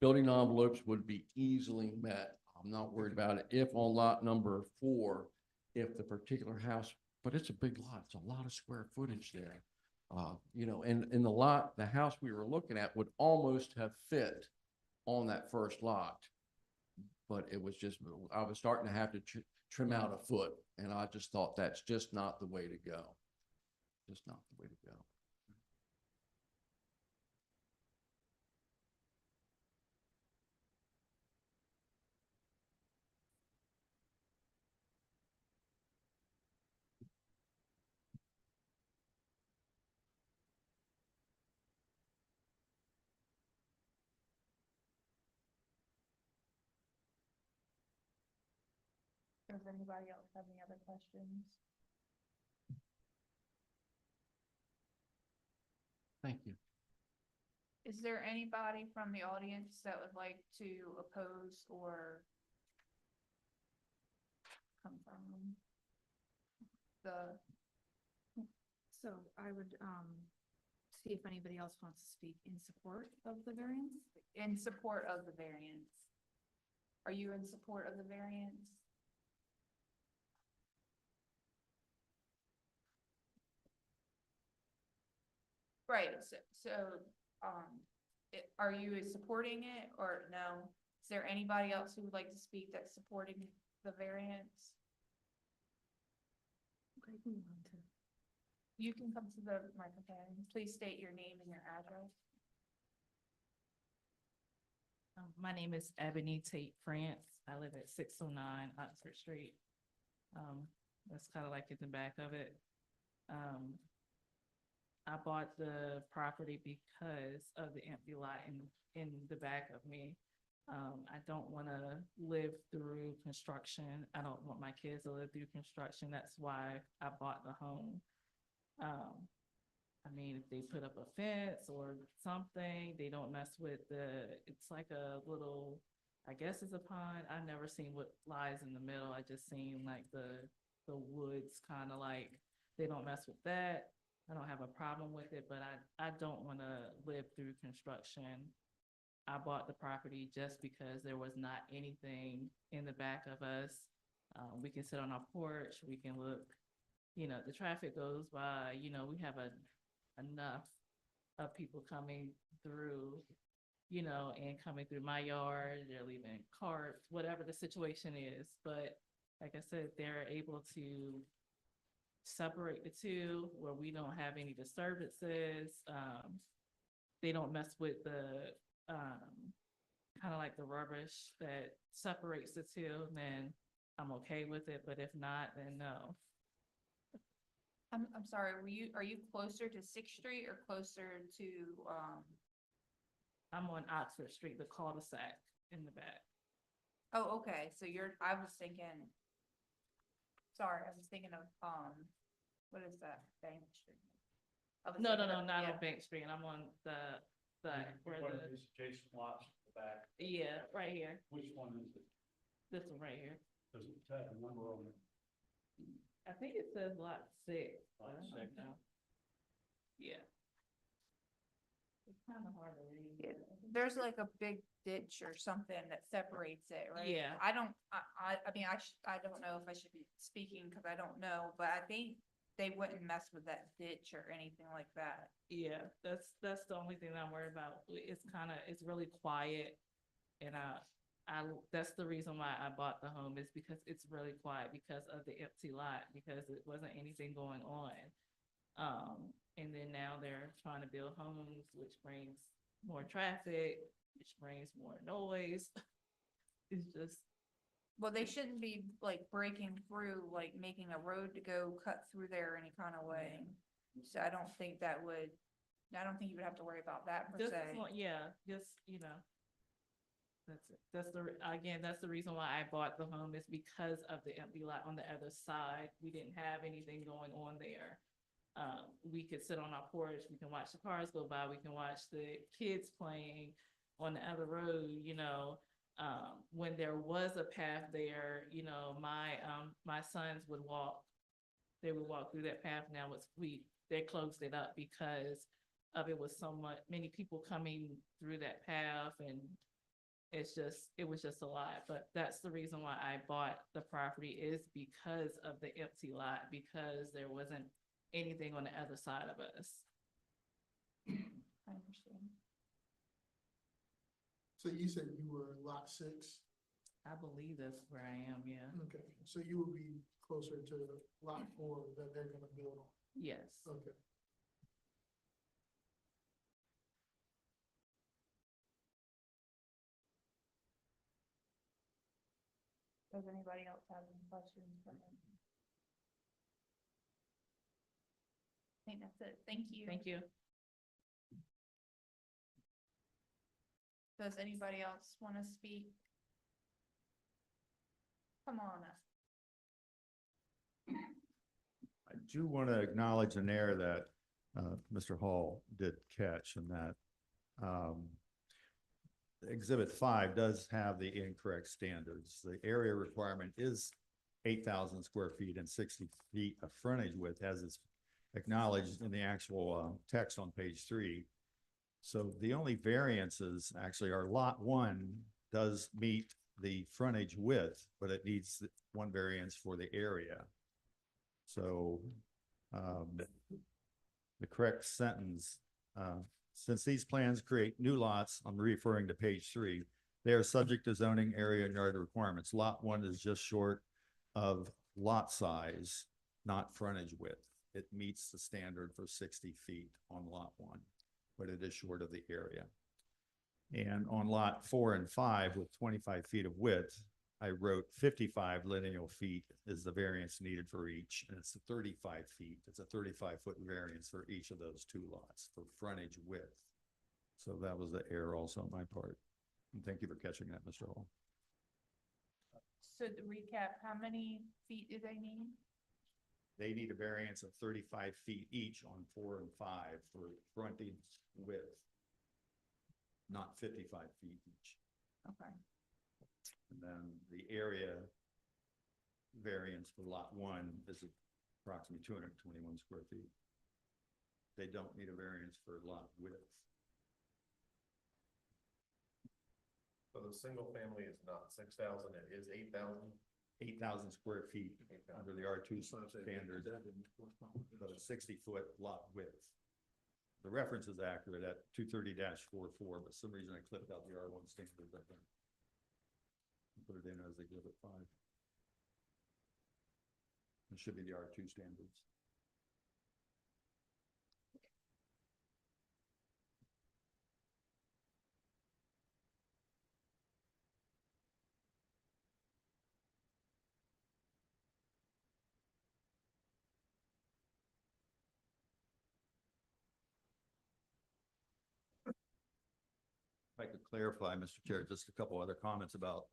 Building envelopes would be easily met. I'm not worried about it. If on lot number 4, if the particular house, but it's a big lot, it's a lot of square footage there. You know, and in the house we were looking at would almost have fit on that first lot. But it was just, I was starting to have to trim out a foot, and I just thought that's just not the way to go. Just not the way to go. Does anybody else have any other questions? Thank you. Is there anybody from the audience that would like to oppose or come from the, So I would, see if anybody else wants to speak in support of the variance. in support of the variance? Are you in support of the variance? Right, are you supporting it or no? Is there anybody else who would like to speak that's supporting the variance? Okay, move on to. You can come to the microphone. Please state your name and your address. My name is Ebony Tate France. I live at 609 Oxford Street. That's kind of like in the back of it. I bought the property because of the empty lot in the back of me. I don't want to live through construction. I don't want my kids to live through construction. That's why I bought the home. I mean, if they put up a fence or something, they don't mess with it's like a little, I guess it's a pond. I've never seen what lies in the middle. I just seen like the woods kind of like, they don't mess with that. I don't have a problem with it, but I don't want to live through construction. I bought the property just because there was not anything in the back of us. We can sit on our porch, we can look, you know, the traffic goes by, you know, we have enough of people coming through, you know, and coming through my yard, they're leaving carts, whatever the situation is. But like I said, they're able to separate the two where we don't have any disturbances. They don't mess with the kind of like the rubbish that separates the two, then I'm okay with it. But if not, then no. I'm sorry, are you closer to Sixth Street or closer to, I'm on Oxford Street, the cul-de-sac in the back. oh, okay, so I was thinking, sorry, I was thinking of, what is that, Bank Street? I was No, thinking of- not yeah. on Bank Street. I'm on the, where One of the, these adjacent lots at the back, yeah, right here. which one is it? This one right here. Does it have a number on it? I think it says lot 6. Lot but I don't 6. know. Yeah. It's kind of hard to read. Yeah, there's like a big ditch or something that separates it, right? Yeah. I don't, I mean, I don't know if I should be speaking, cause I don't know, but I think they wouldn't mess with that ditch or anything like that. Yeah, that's the only thing that I'm worried about. It's really quiet. And that's the reason why I bought the home, is because it's really quiet because of the empty lot, because it wasn't anything going on. And then now they're trying to build homes, which brings more traffic, which brings more noise. It's just, Well, they shouldn't be like breaking through, like making a road to go cut through there any kind of way. So I don't think you would have to worry about that per just, se. yeah, just, that's it. That's the reason why I bought the home, is because of the empty lot on the other side. We didn't have anything going on there. We could sit on our porch, we can watch the cars go by, we can watch the kids playing on the other road, when there was a path there, my sons would walk. They would walk through that path. Now they closed it up because of it was many people coming through that path, and it was just a lot. But that's the reason why I bought the property, is because of the empty lot, because there wasn't anything on the other side of us. I understand. So you said you were lot 6? I believe that's where I am, yeah. Okay, so you will be closer to lot 4 that they're gonna build on? Yes. Okay. Does anybody else have any questions for him? I think that's it. Thank you. Thank you. Does anybody else want to speak? Come on up. I do want to acknowledge an error that Mr. Hall did catch, in that Exhibit 5 does have the incorrect standards. The area requirement is 8,000 square feet and 60 feet of frontage width, as is acknowledged in the actual text on page 3. So the only variances actually are lot 1 does meet the frontage width, but it needs one variance for the area. So the correct sentence, since these plans create new lots, I'm referring to page 3, they are subject to zoning area and yard requirements. Lot 1 is just short of lot size, not frontage width. It meets the standard for 60 feet on lot 1, but it is short of the area. And on lot 4 and 5 with 25 feet of width, I wrote 55 lineal feet is the variance needed for each, and it's 35 feet. It's a 35-foot variance for each of those two lots for frontage width. So that was the error also on my part. And thank you for catching that, Mr. Hall. So to recap, how many feet do they need? They need a variance of 35 feet each on 4 and 5 for frontage width, not 55 feet each. Okay. And then the area variance for lot 1 is approximately 221 square feet. They don't need a variance for lot width. So the single family is not 6,000, it is 8,000. 8,000 square feet 8,000. under the R2 standard, but a 60-foot lot width. The reference is accurate at 230-44, but for some reason I clipped out the R1 standard, I think. Put it in as Exhibit 5. It should be the R2 standards. If I could clarify, Mr. Chair, just a couple other comments about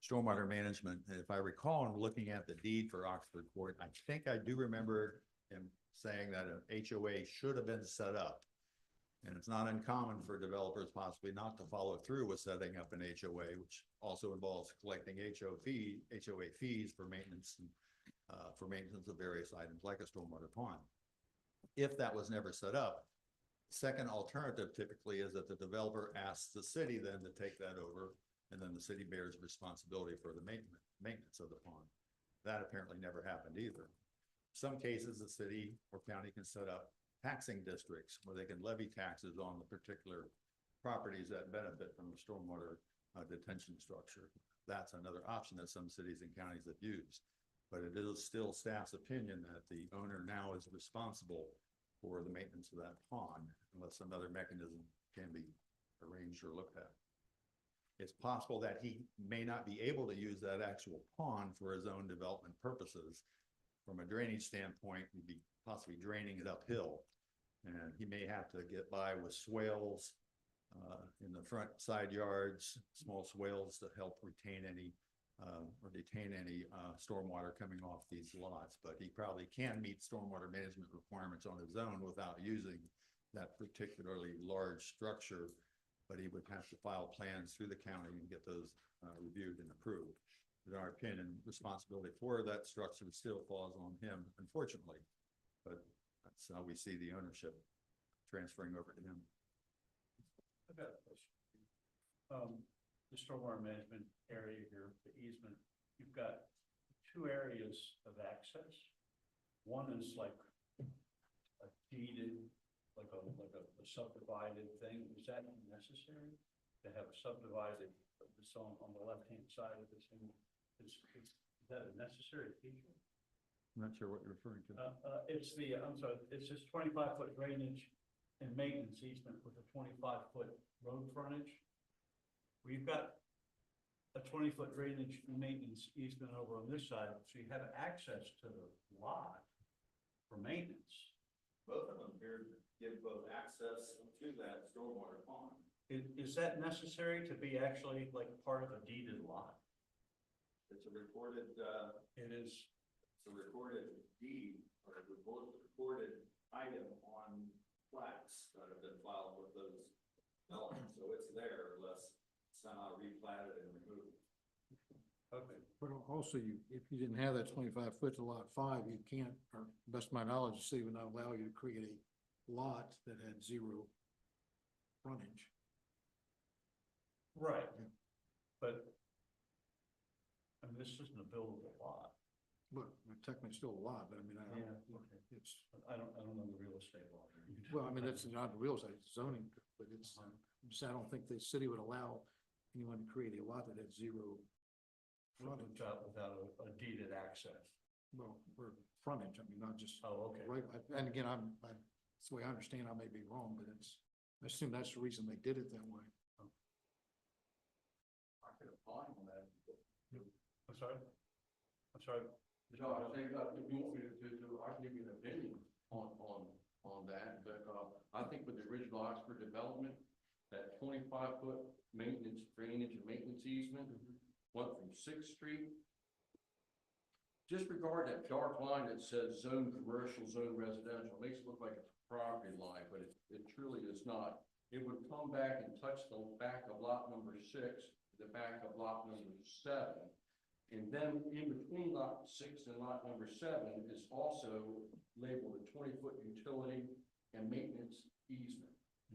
stormwater management. If I recall, in looking at the deed for Oxford Court, I think I do remember him saying that an HOA should have been set up. And it's not uncommon for developers possibly not to follow through with setting up an HOA, which also involves collecting HOA fees for maintenance and for maintenance of various items like a stormwater pond. If that was never set up, second alternative typically is that the developer asks the city then to take that over, and then the city bears responsibility for the maintenance of the pond. That apparently never happened either. Some cases, the city or county can set up taxing districts where they can levy taxes on the particular properties that benefit from the stormwater detention structure. That's another option that some cities and counties have used. But it is still staff's opinion that the owner now is responsible for the maintenance of that pond unless another mechanism can be arranged or looked at. It's possible that he may not be able to use that actual pond for his own development purposes. From a drainage standpoint, he'd be possibly draining it uphill. And he may have to get by with swales in the front side yards, small swales to help retain any or detain any stormwater coming off these lots. But he probably can meet stormwater management requirements on his own without using that particularly large structure. But he would have to file plans through the county and get those reviewed and approved. In our opinion, responsibility for that structure still falls on him, unfortunately. But that's how we see the ownership transferring over to him. I've got a question. The stormwater management area here, the easement, you've got two areas of access. One is like a deeded, like a subdivided thing. Is that necessary to have a subdivided, this on the left-hand side of this thing? Is that a necessary feature? I'm not sure what you're referring to. It's the, I'm sorry, it's this 25-foot drainage and maintenance easement with a 25-foot road frontage. Where you've got a 20-foot drainage and maintenance easement over on this side, so you have access to the lot for maintenance. Both of them here give both access to that stormwater pond. Is that necessary to be actually like part of a deeded lot? It's a recorded, It is. it's a recorded deed or a recorded item on plats that have been filed with those developments. So it's there unless somehow replatted and removed. Okay. But also, if you didn't have that 25 foot to lot 5, you can't, or best of my knowledge, the city would not allow you to create a lot that had 0 frontage. Right. But I mean, this isn't a buildable lot. But technically still a lot, but I mean, Okay. it's, I don't know the real estate law. well, I mean, that's not real estate, it's zoning, but it's, just, I don't think the city would allow anyone to create a lot that had 0 frontage. Without a deeded access. Well, or frontage, I mean, not just. Oh, okay. Right, and again, that's the way I understand, I may be wrong, but I assume that's the reason they did it that way. I could apply on that. I'm sorry? I'm sorry? No, I think, if you want me to, I can give you an opinion on that, but, I think with the original Oxford development, that 25-foot maintenance, drainage and maintenance easement went from 6th Street. Disregard that dark line that says zone commercial, zone residential, it makes it look like it's a property line, but it truly is not. It would come back and touch the back of lot number 6, the back of lot number 7. And then in between lot 6 and lot number 7 is also labeled a 20-foot utility and maintenance easement.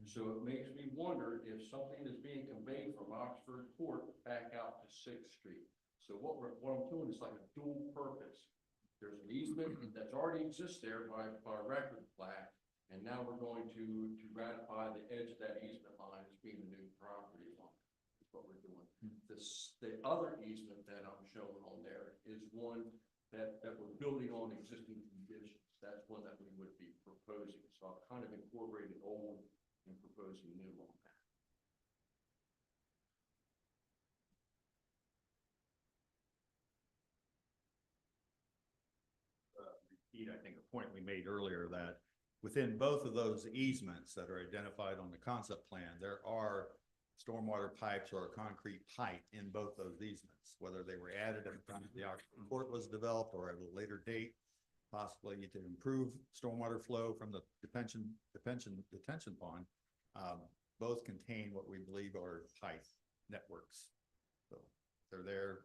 So it makes me wonder if something is being conveyed from Oxford Court back out to 6th Street. So what I'm doing is like a dual purpose. There's an easement that already exists there by record plat, and now we're going to ratify the edge of that easement line as being a new property line. That's what we're doing. The other easement that I'm showing on there is one that we're building on existing conditions. That's one that we would be proposing. So I've kind of incorporated old and proposing new on that. Repeat, I think, a point we made earlier that within both of those easements that are identified on the concept plan, there are stormwater pipes or a concrete pipe in both those easements, whether they were added at the time the court was developed or at a later date, possibly to improve stormwater flow from the detention pond. Both contain what we believe are pipe networks. So they're there.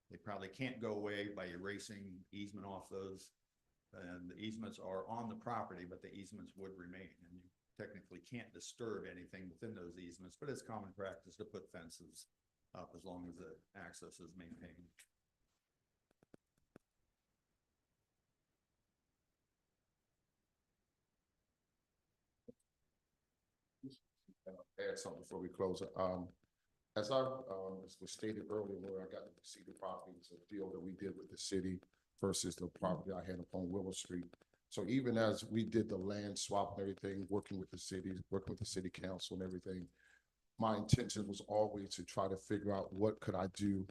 They probably can't go away by erasing easement off those. And the easements are on the property, but the easements would remain. And you technically can't disturb anything within those easements, but it's common practice to put fences up as long as the access is maintained. Add something before we close. As was stated earlier, where I got to see the properties, a deal that we did with the city versus the property I had upon Willow Street. So even as we did the land swap and everything, working with the city council and everything, my intention was always to try to figure out what could I do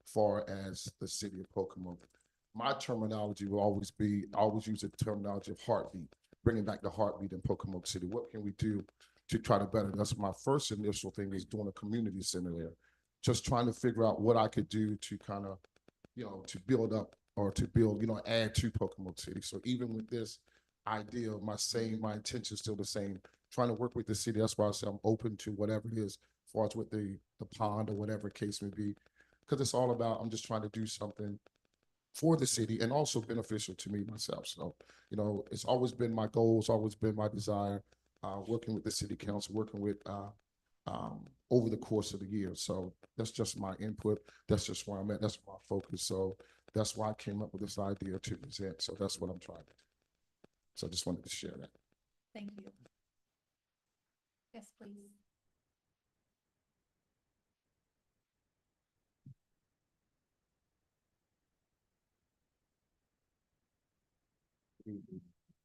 far as the city of Pocomoke. My terminology will always be, I always use the terminology of heartbeat, bringing back the heartbeat in Pocomoke City. What can we do to try to better? That's my first initial thing, is doing a community center there. Just trying to figure out what I could do to kind of, to build up or to build, add to Pocomoke City. So even with this idea, my intention is still the same, trying to work with the city. That's why I say I'm open to whatever it is, as far as with the pond or whatever case may be, because it's all about, I'm just trying to do something for the city and also beneficial to me myself. So, it's always been my goal, it's always been my desire, working with the city council, working with, over the course of the year. So that's just my input. That's just where I'm at. That's my focus. So that's why I came up with this idea to present. So that's what I'm trying to do. So I just wanted to share that. Thank you. Yes, please.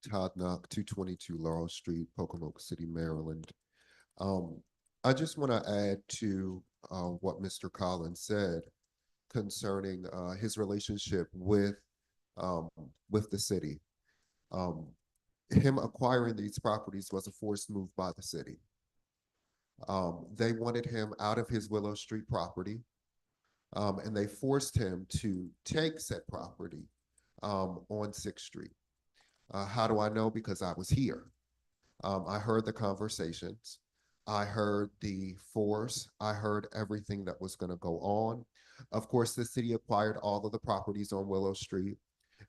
Todd Knock, 222 Laurel Street, Pocomoke City, Maryland. I just want to add to what Mr. Collins said concerning his relationship with the city. Him acquiring these properties was a forced move by the city. They wanted him out of his Willow Street property, and they forced him to take said property on 6th Street. How do I know? Because I was here. I heard the conversations. I heard the force. I heard everything that was going to go on. Of course, the city acquired all of the properties on Willow Street,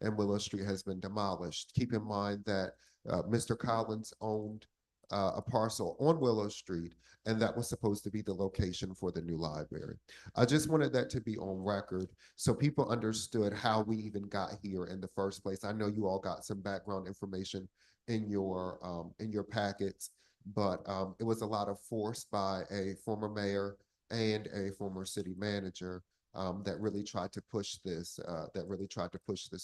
and Willow Street has been demolished. Keep in mind that Mr. Collins owned a parcel on Willow Street, and that was supposed to be the location for the new library. I just wanted that to be on record so people understood how we even got here in the first place. I know you all got some background information in your packets, but it was a lot of force by a former mayor and a former city manager that really tried to push this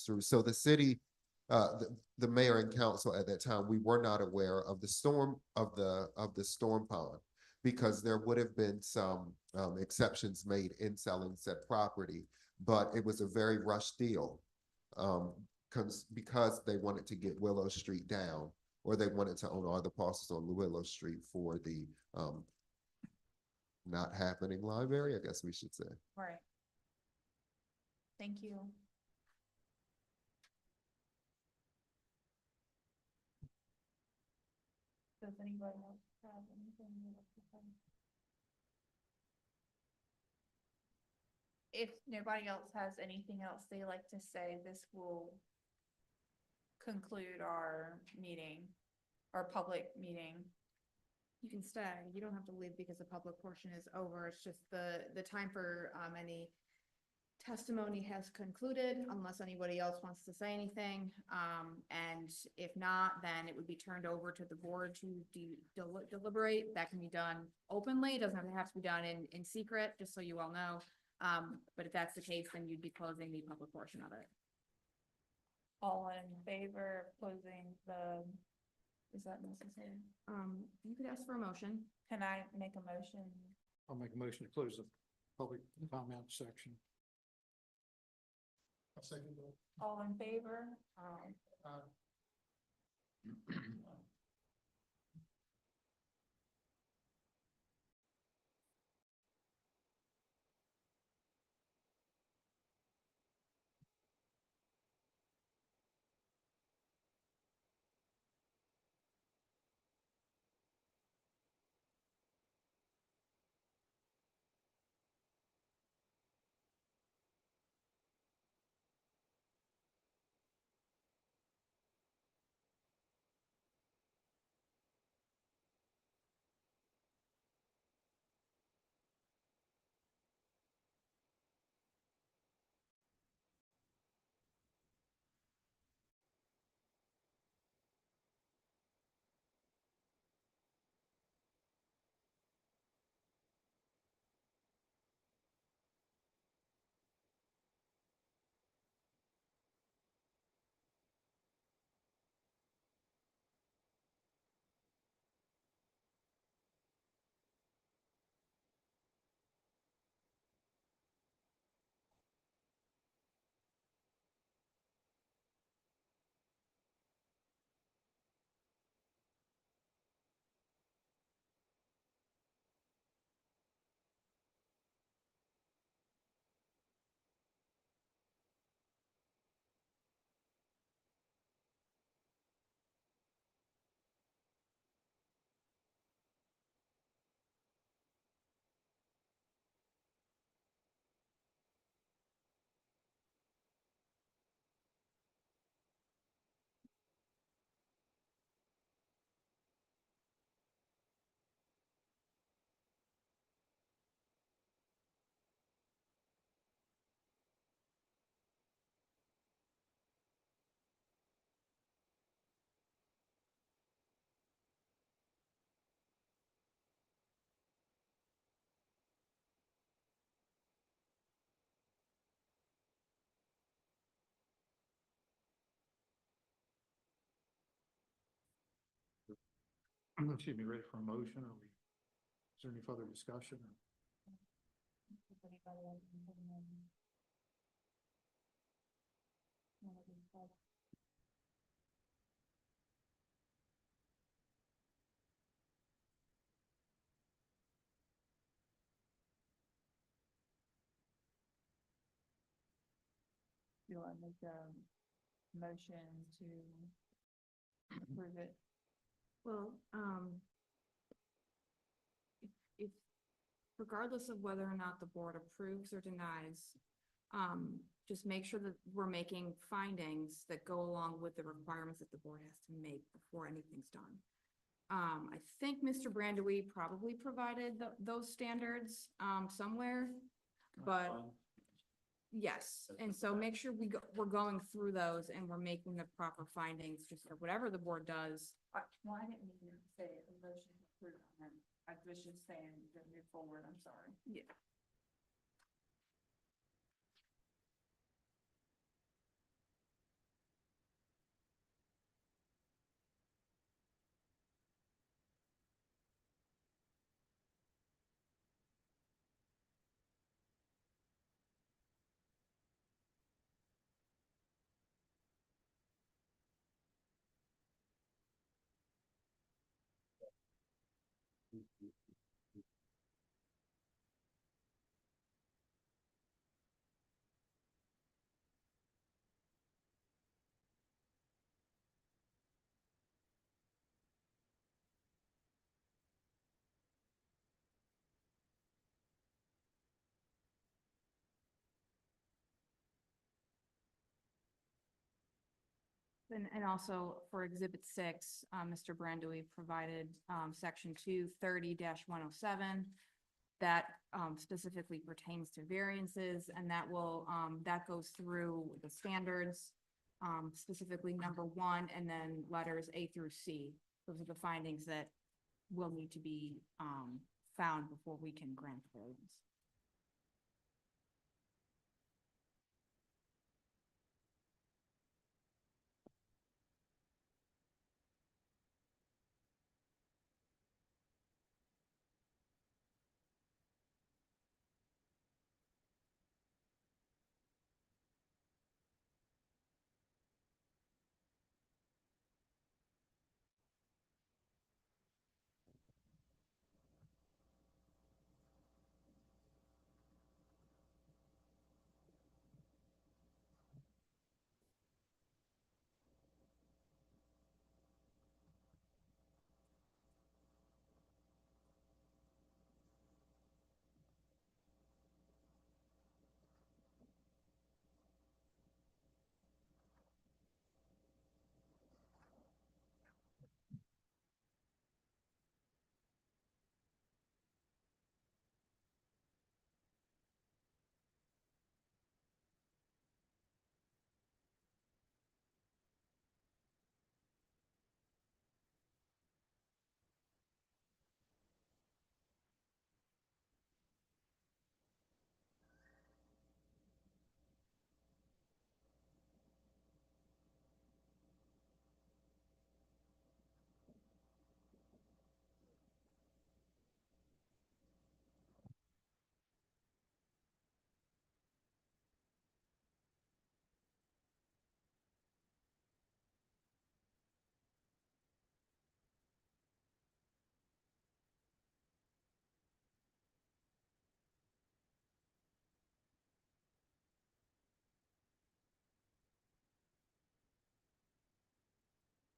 through. So the city, the mayor and council at that time, we were not aware of the storm pond, because there would have been some exceptions made in selling said property, but it was a very rushed deal because they wanted to get Willow Street down, or they wanted to own all the parcels on Willow Street for the not happening library, I guess we should say. Right. Thank you. Does anybody else have anything they would like to say? If nobody else has anything else they like to say, this will conclude our meeting, our public meeting. You can stay. You don't have to leave because the public portion is over. It's just the time for any testimony has concluded unless anybody else wants to say anything. And if not, then it would be turned over to the board to deliberate. That can be done openly. It doesn't have to be done in secret, just so you all know. But if that's the case, then you'd be closing the public portion of it. All in favor of closing the, is that necessary? You could ask for a motion. Can I make a motion? I'll make a motion to close the public comment section. I'll second that. All in favor? excuse me, ready for a motion? Is there any further discussion? Do I make a motion to approve it? Well, if, regardless of whether or not the board approves or denies, just make sure that we're making findings that go along with the requirements that the board has to make before anything's done. I think Mr. Brandewie probably provided those standards, somewhere, but yes, and so make sure we're going through those and we're making the proper findings, just so whatever the board does. Well, I didn't mean to say a motion to approve on that. I was just saying to move forward, I'm sorry. Yeah. And also for Exhibit 6, Mr. Brandewie provided Section 230-107 that specifically pertains to variances, and that will, that goes through the standards, specifically number 1, and then letters A through C. Those are the findings that will need to be found before we can grant the variance.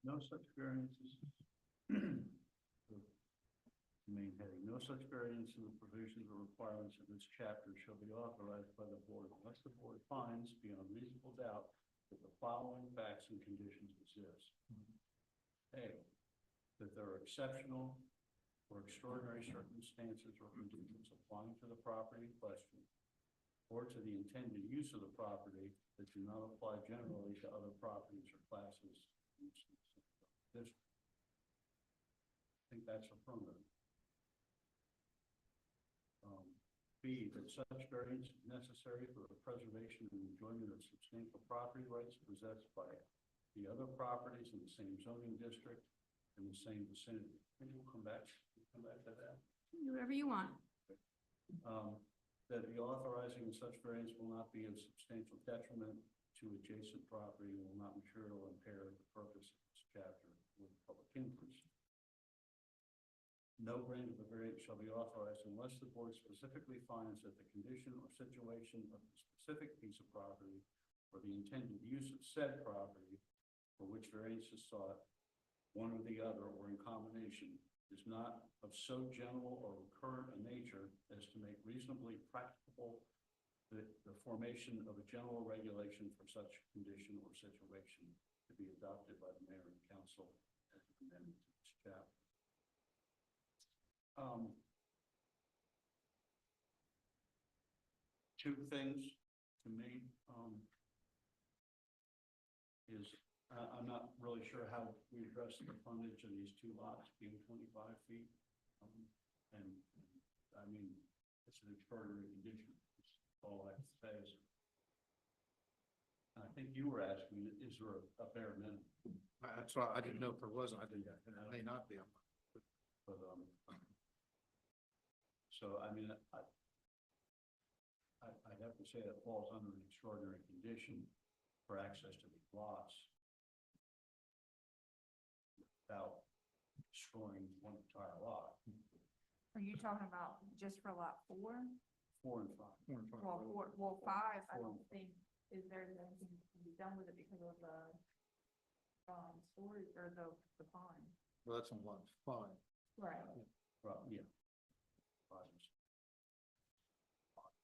No such variances. Main heading, no such variance in the provisions or requirements of this chapter shall be authorized by the board unless the board finds beyond reasonable doubt that the following facts and conditions exist. A, that there are exceptional or extraordinary circumstances or conditions applying to the property in question or to the intended use of the property that do not apply generally to other properties or classes in the district. I think that's affirmative. B, that such variance is necessary for the preservation and enjoyment of substantial property rights possessed by the other properties in the same zoning district in the same vicinity. Maybe we'll come back to that. Whatever you want. That the authorizing of such variance will not be of substantial detriment to adjacent property and will not materially impair the purpose of this chapter with public interest. No grant of a variance shall be authorized unless the board specifically finds that the condition or situation of the specific piece of property or the intended use of said property for which variance is sought, one or the other or in combination, is not of so general or recurrent a nature as to make reasonably practicable the formation of a general regulation for such condition or situation to be adopted by the mayor and council as amended to this chapter. Two things to me, is I'm not really sure how we address the frontage of these two lots being 25 feet. And I mean, it's an extraordinary condition. That's all I can say is, I think you were asking, is there a bare minimum? That's why I didn't know if there wasn't. I didn't, and it may not be. But, so I mean, I'd have to say that falls under an extraordinary condition for access to these lots without destroying one entire lot. Are you talking about just for lot 4? 4 and 5. Well, 5, I Four. don't think, is there anything to be done with it because of the, storage or the pond? Well, that's on lot 5. Right. Well, yeah. 5 is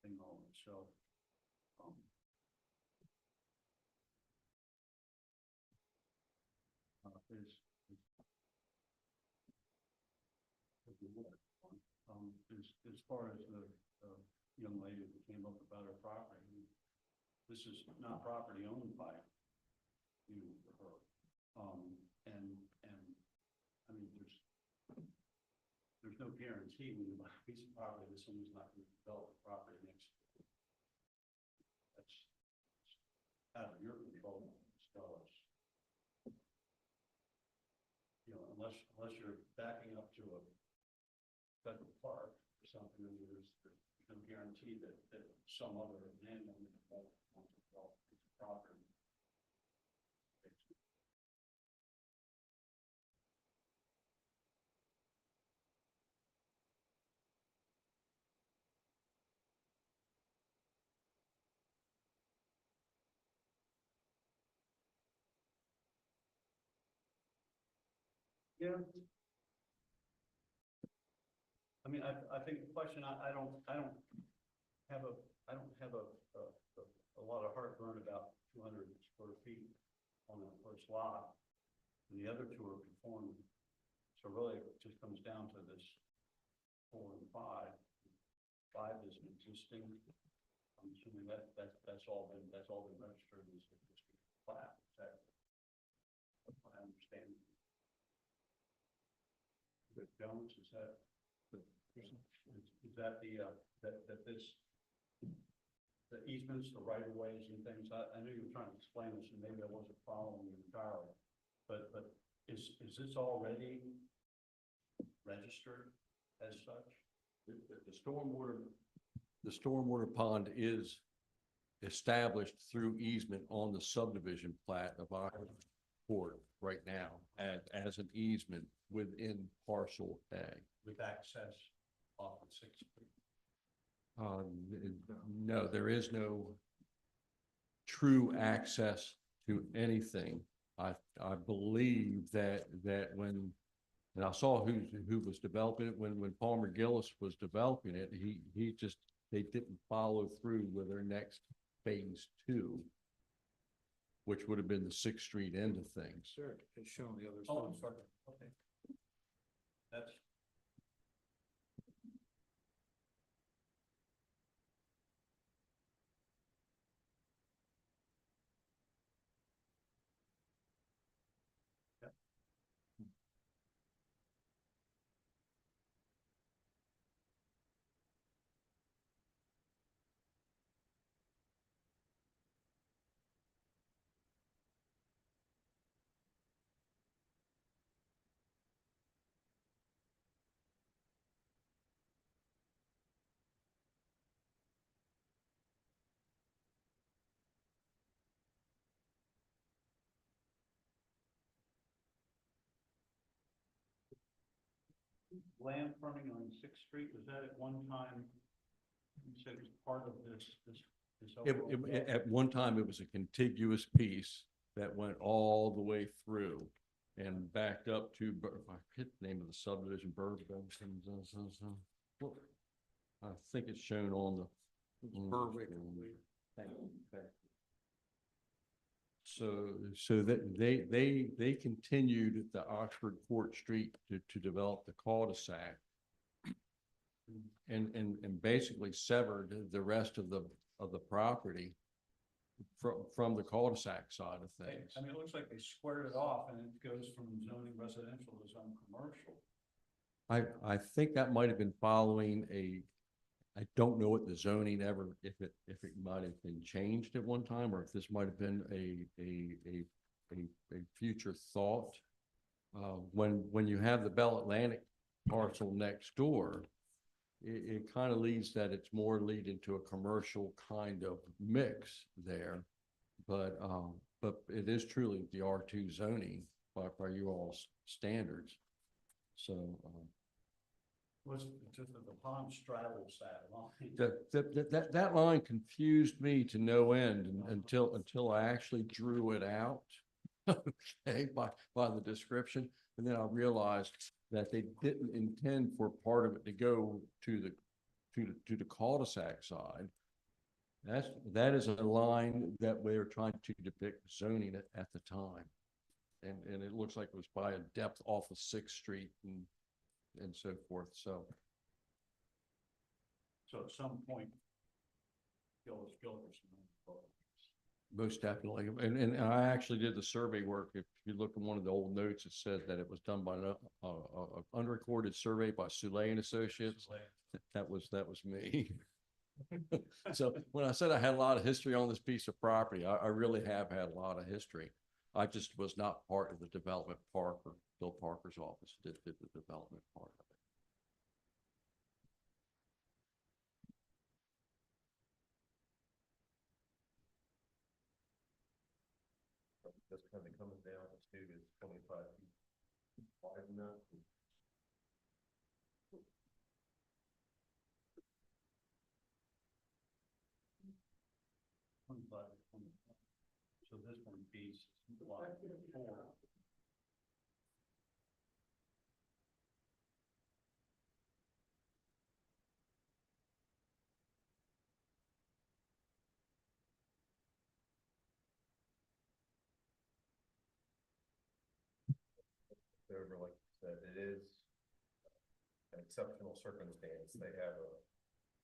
thing only, so, as far as the young lady that came up about her property, this is not property owned by you or her. And I mean, there's no guarantee when you buy a piece of property that someone's not going to develop the property next to it. That's out of your control as well as, you know, unless you're backing up to a federal park or something, and there's no guarantee that some other landowner won't want to develop a piece of property. Yeah. I mean, I think the question, I don't have a lot of heartburn about 200 square feet on that first lot, and the other two are conforming. So really, it just comes down to this 4 and 5. 5 is an existing. I'm assuming that's all been registered as a district plat. That's what I understand. Jones, is that the easements, the right of ways and things? I know you were trying to explain this, and maybe I wasn't following you entirely. But is this already registered as such? The stormwater pond is established through easement on the subdivision plat of our court right now as an easement within parcel A. With access off of 6th Street? No, there is no true access to anything. I believe that when, and I saw who was developing it when Palmer Gillis was developing it, they didn't follow through with their next phase 2, which would have been the 6th Street end of things. Sure, it's shown the other Oh, side. I'm sorry. Okay. That's. land fronting on Sixth Street, was that at one time, you said it was part of this overall development? At one time, it was a contiguous piece that went all the way through and backed up to, I hit the name of the subdivision, I think it's shown on the. Berwick. So that they continued the Oxford Court Street to develop the cul-de-sac. And basically severed the rest of the property from the cul-de-sac side of things. I mean, it looks like they squared it off and it goes from zoning residential to zone commercial. I think that might have been following I don't know what the zoning ever, if it might have been changed at one time, or if this might have been a future thought. When you have the Bell Atlantic parcel next door, it kind of leads that it's more leading to a commercial kind of mix there. But it is truly the R2 zoning by you all's standards. So, Was just that the pond straddles that line. that line confused me to no end until I actually drew it out. Okay, by the description, and then I realized that they didn't intend for part of it to go to the cul-de-sac side. That is a line that we're trying to depict zoning at the time, and it looks like it was by a depth off of Sixth Street and so forth. So at some point, Gillis. most definitely, and I actually did the survey work. If you look at one of the old notes, it said that it was done by an unrecorded survey by Souley and Associates. That was me. So when I said I had a lot of history on this piece of property, I really have had a lot of history. I just was not part of the development part, or Bill Parker's office did the development part of it. Just kind of coming down to is 25 feet wide enough. 25 to 25. So this one beats lot 4. Over, like you said, it is an exceptional circumstance. They have a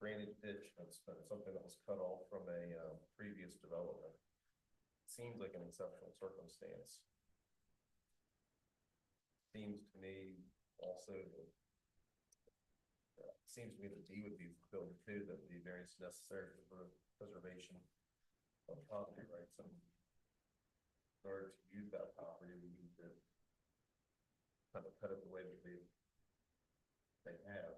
drainage ditch that's been something that was cut off from a previous development. Seems like an exceptional circumstance. Seems to me also that seems to me that D would be fulfilled too, that would be variance necessary for preservation of property rights. And in order to use that property, we need to kind of cut it the way that they have.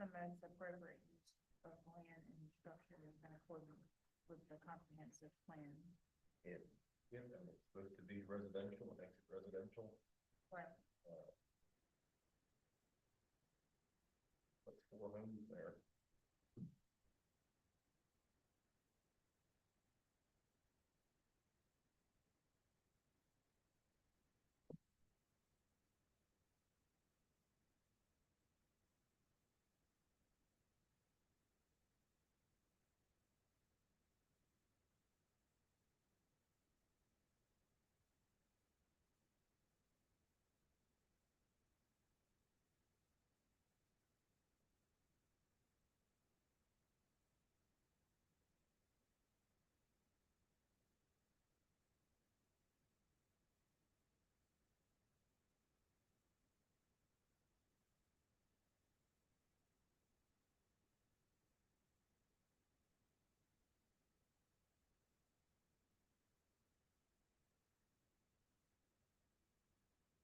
Some appropriate use of land and structure in accordance with the comprehensive plan. Yeah, it's supposed to be residential, it makes it residential. Right. That's 4 homes there.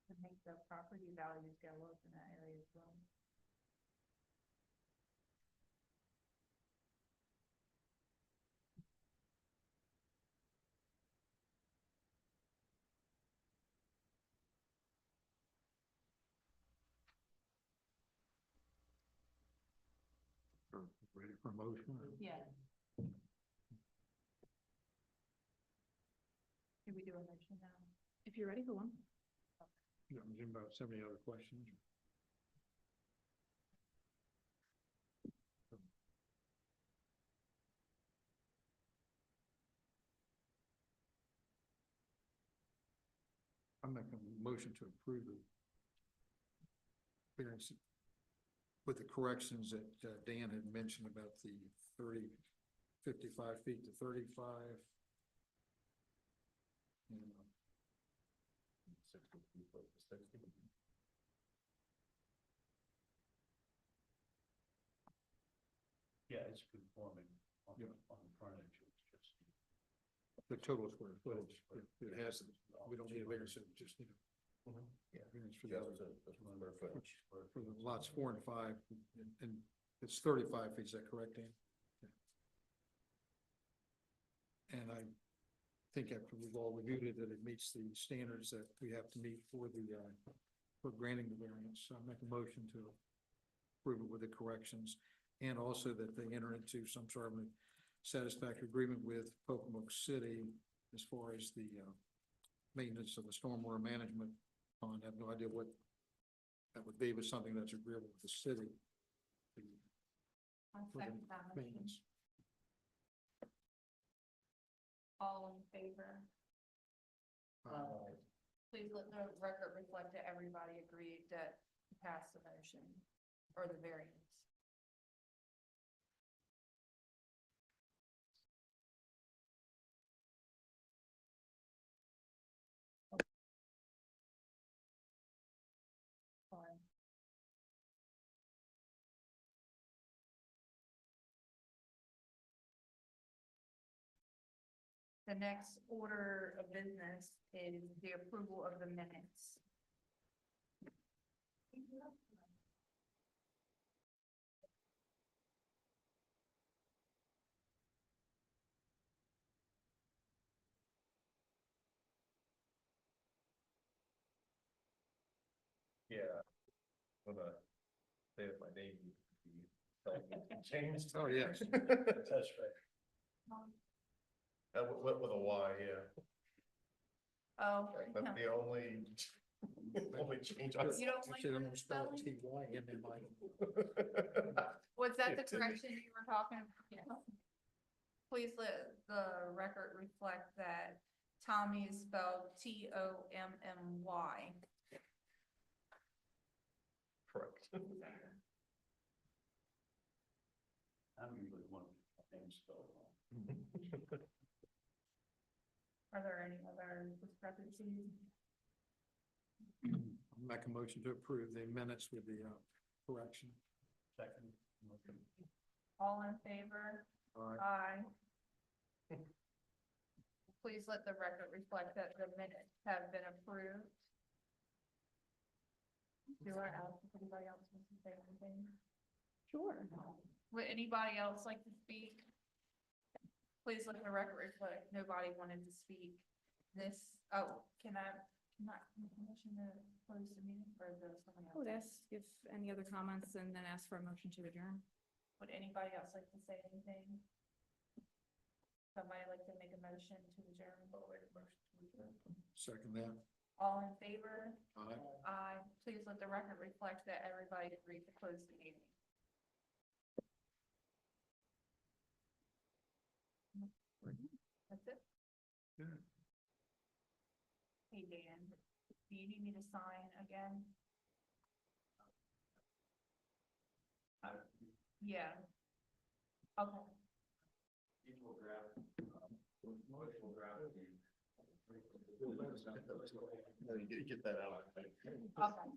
To make the property values go up in that area as well. Ready for a motion? Yeah. Did we do a motion now? If you're ready for one. Yeah, about 70 other questions. I'm making a motion to approve the variance with the corrections that Dan had mentioned about the 55 feet to 35. And, 60 foot to 60. Yeah, it's conforming on, Yeah. on the frontage, it's just. the total square footage, it has, we don't need a variance, it just, Yeah. variance for Yeah, the, it's a square footage. for the lots 4 and 5, and it's 35 feet, is that correct, Dan? Yeah. And I think after we've all reviewed it, that it meets the standards that we have to meet for the, for granting the variance, so I make a motion to approve it with the corrections, and also that they enter into some sort of a satisfactory agreement with Pocomoke City as far as the, maintenance of the stormwater management pond. I have no idea what that would be, but something that's agreeable with the city. I'll For the second that motion. maintenance. All in favor? Please let the record reflect that everybody agreed that to pass the motion or the variance. Fine. The next order of business is the approval of the minutes. Yeah. I'm gonna say if my name needs to be spelled and changed. Oh, yes. That's right. With a Y, yeah. Oh, That's the only, only change I You don't like Actually, I'm the gonna spell it spelling? T-Y-M-M-I. Was that the correction you were talking about? Yes. Please let the record reflect that Tommy is spelled Tommy. Correct. I'm usually one of the names spelled wrong. Are there any other discrepancies? Make a motion to approve the minutes with the, correction. Second motion. All in favor? All right. Aye. Please let the record reflect that the minutes have been approved. Do I ask if anybody else wants to say anything? Sure. Would anybody else like to speak? Please let the record reflect nobody wanted to speak. This, oh, can I make a motion to close the meeting or is there something I would else? ask if any other comments and then ask for a motion to adjourn. Would anybody else like to say anything? Somebody like to make a motion to adjourn? Second that. All in favor? Aye. Aye. Please let the record reflect that everybody agreed to close the meeting. That's it? Good. Hey, Dan, do you need me to sign again? Yeah. Okay. Equal draft. Equal draft. Get that out. Okay.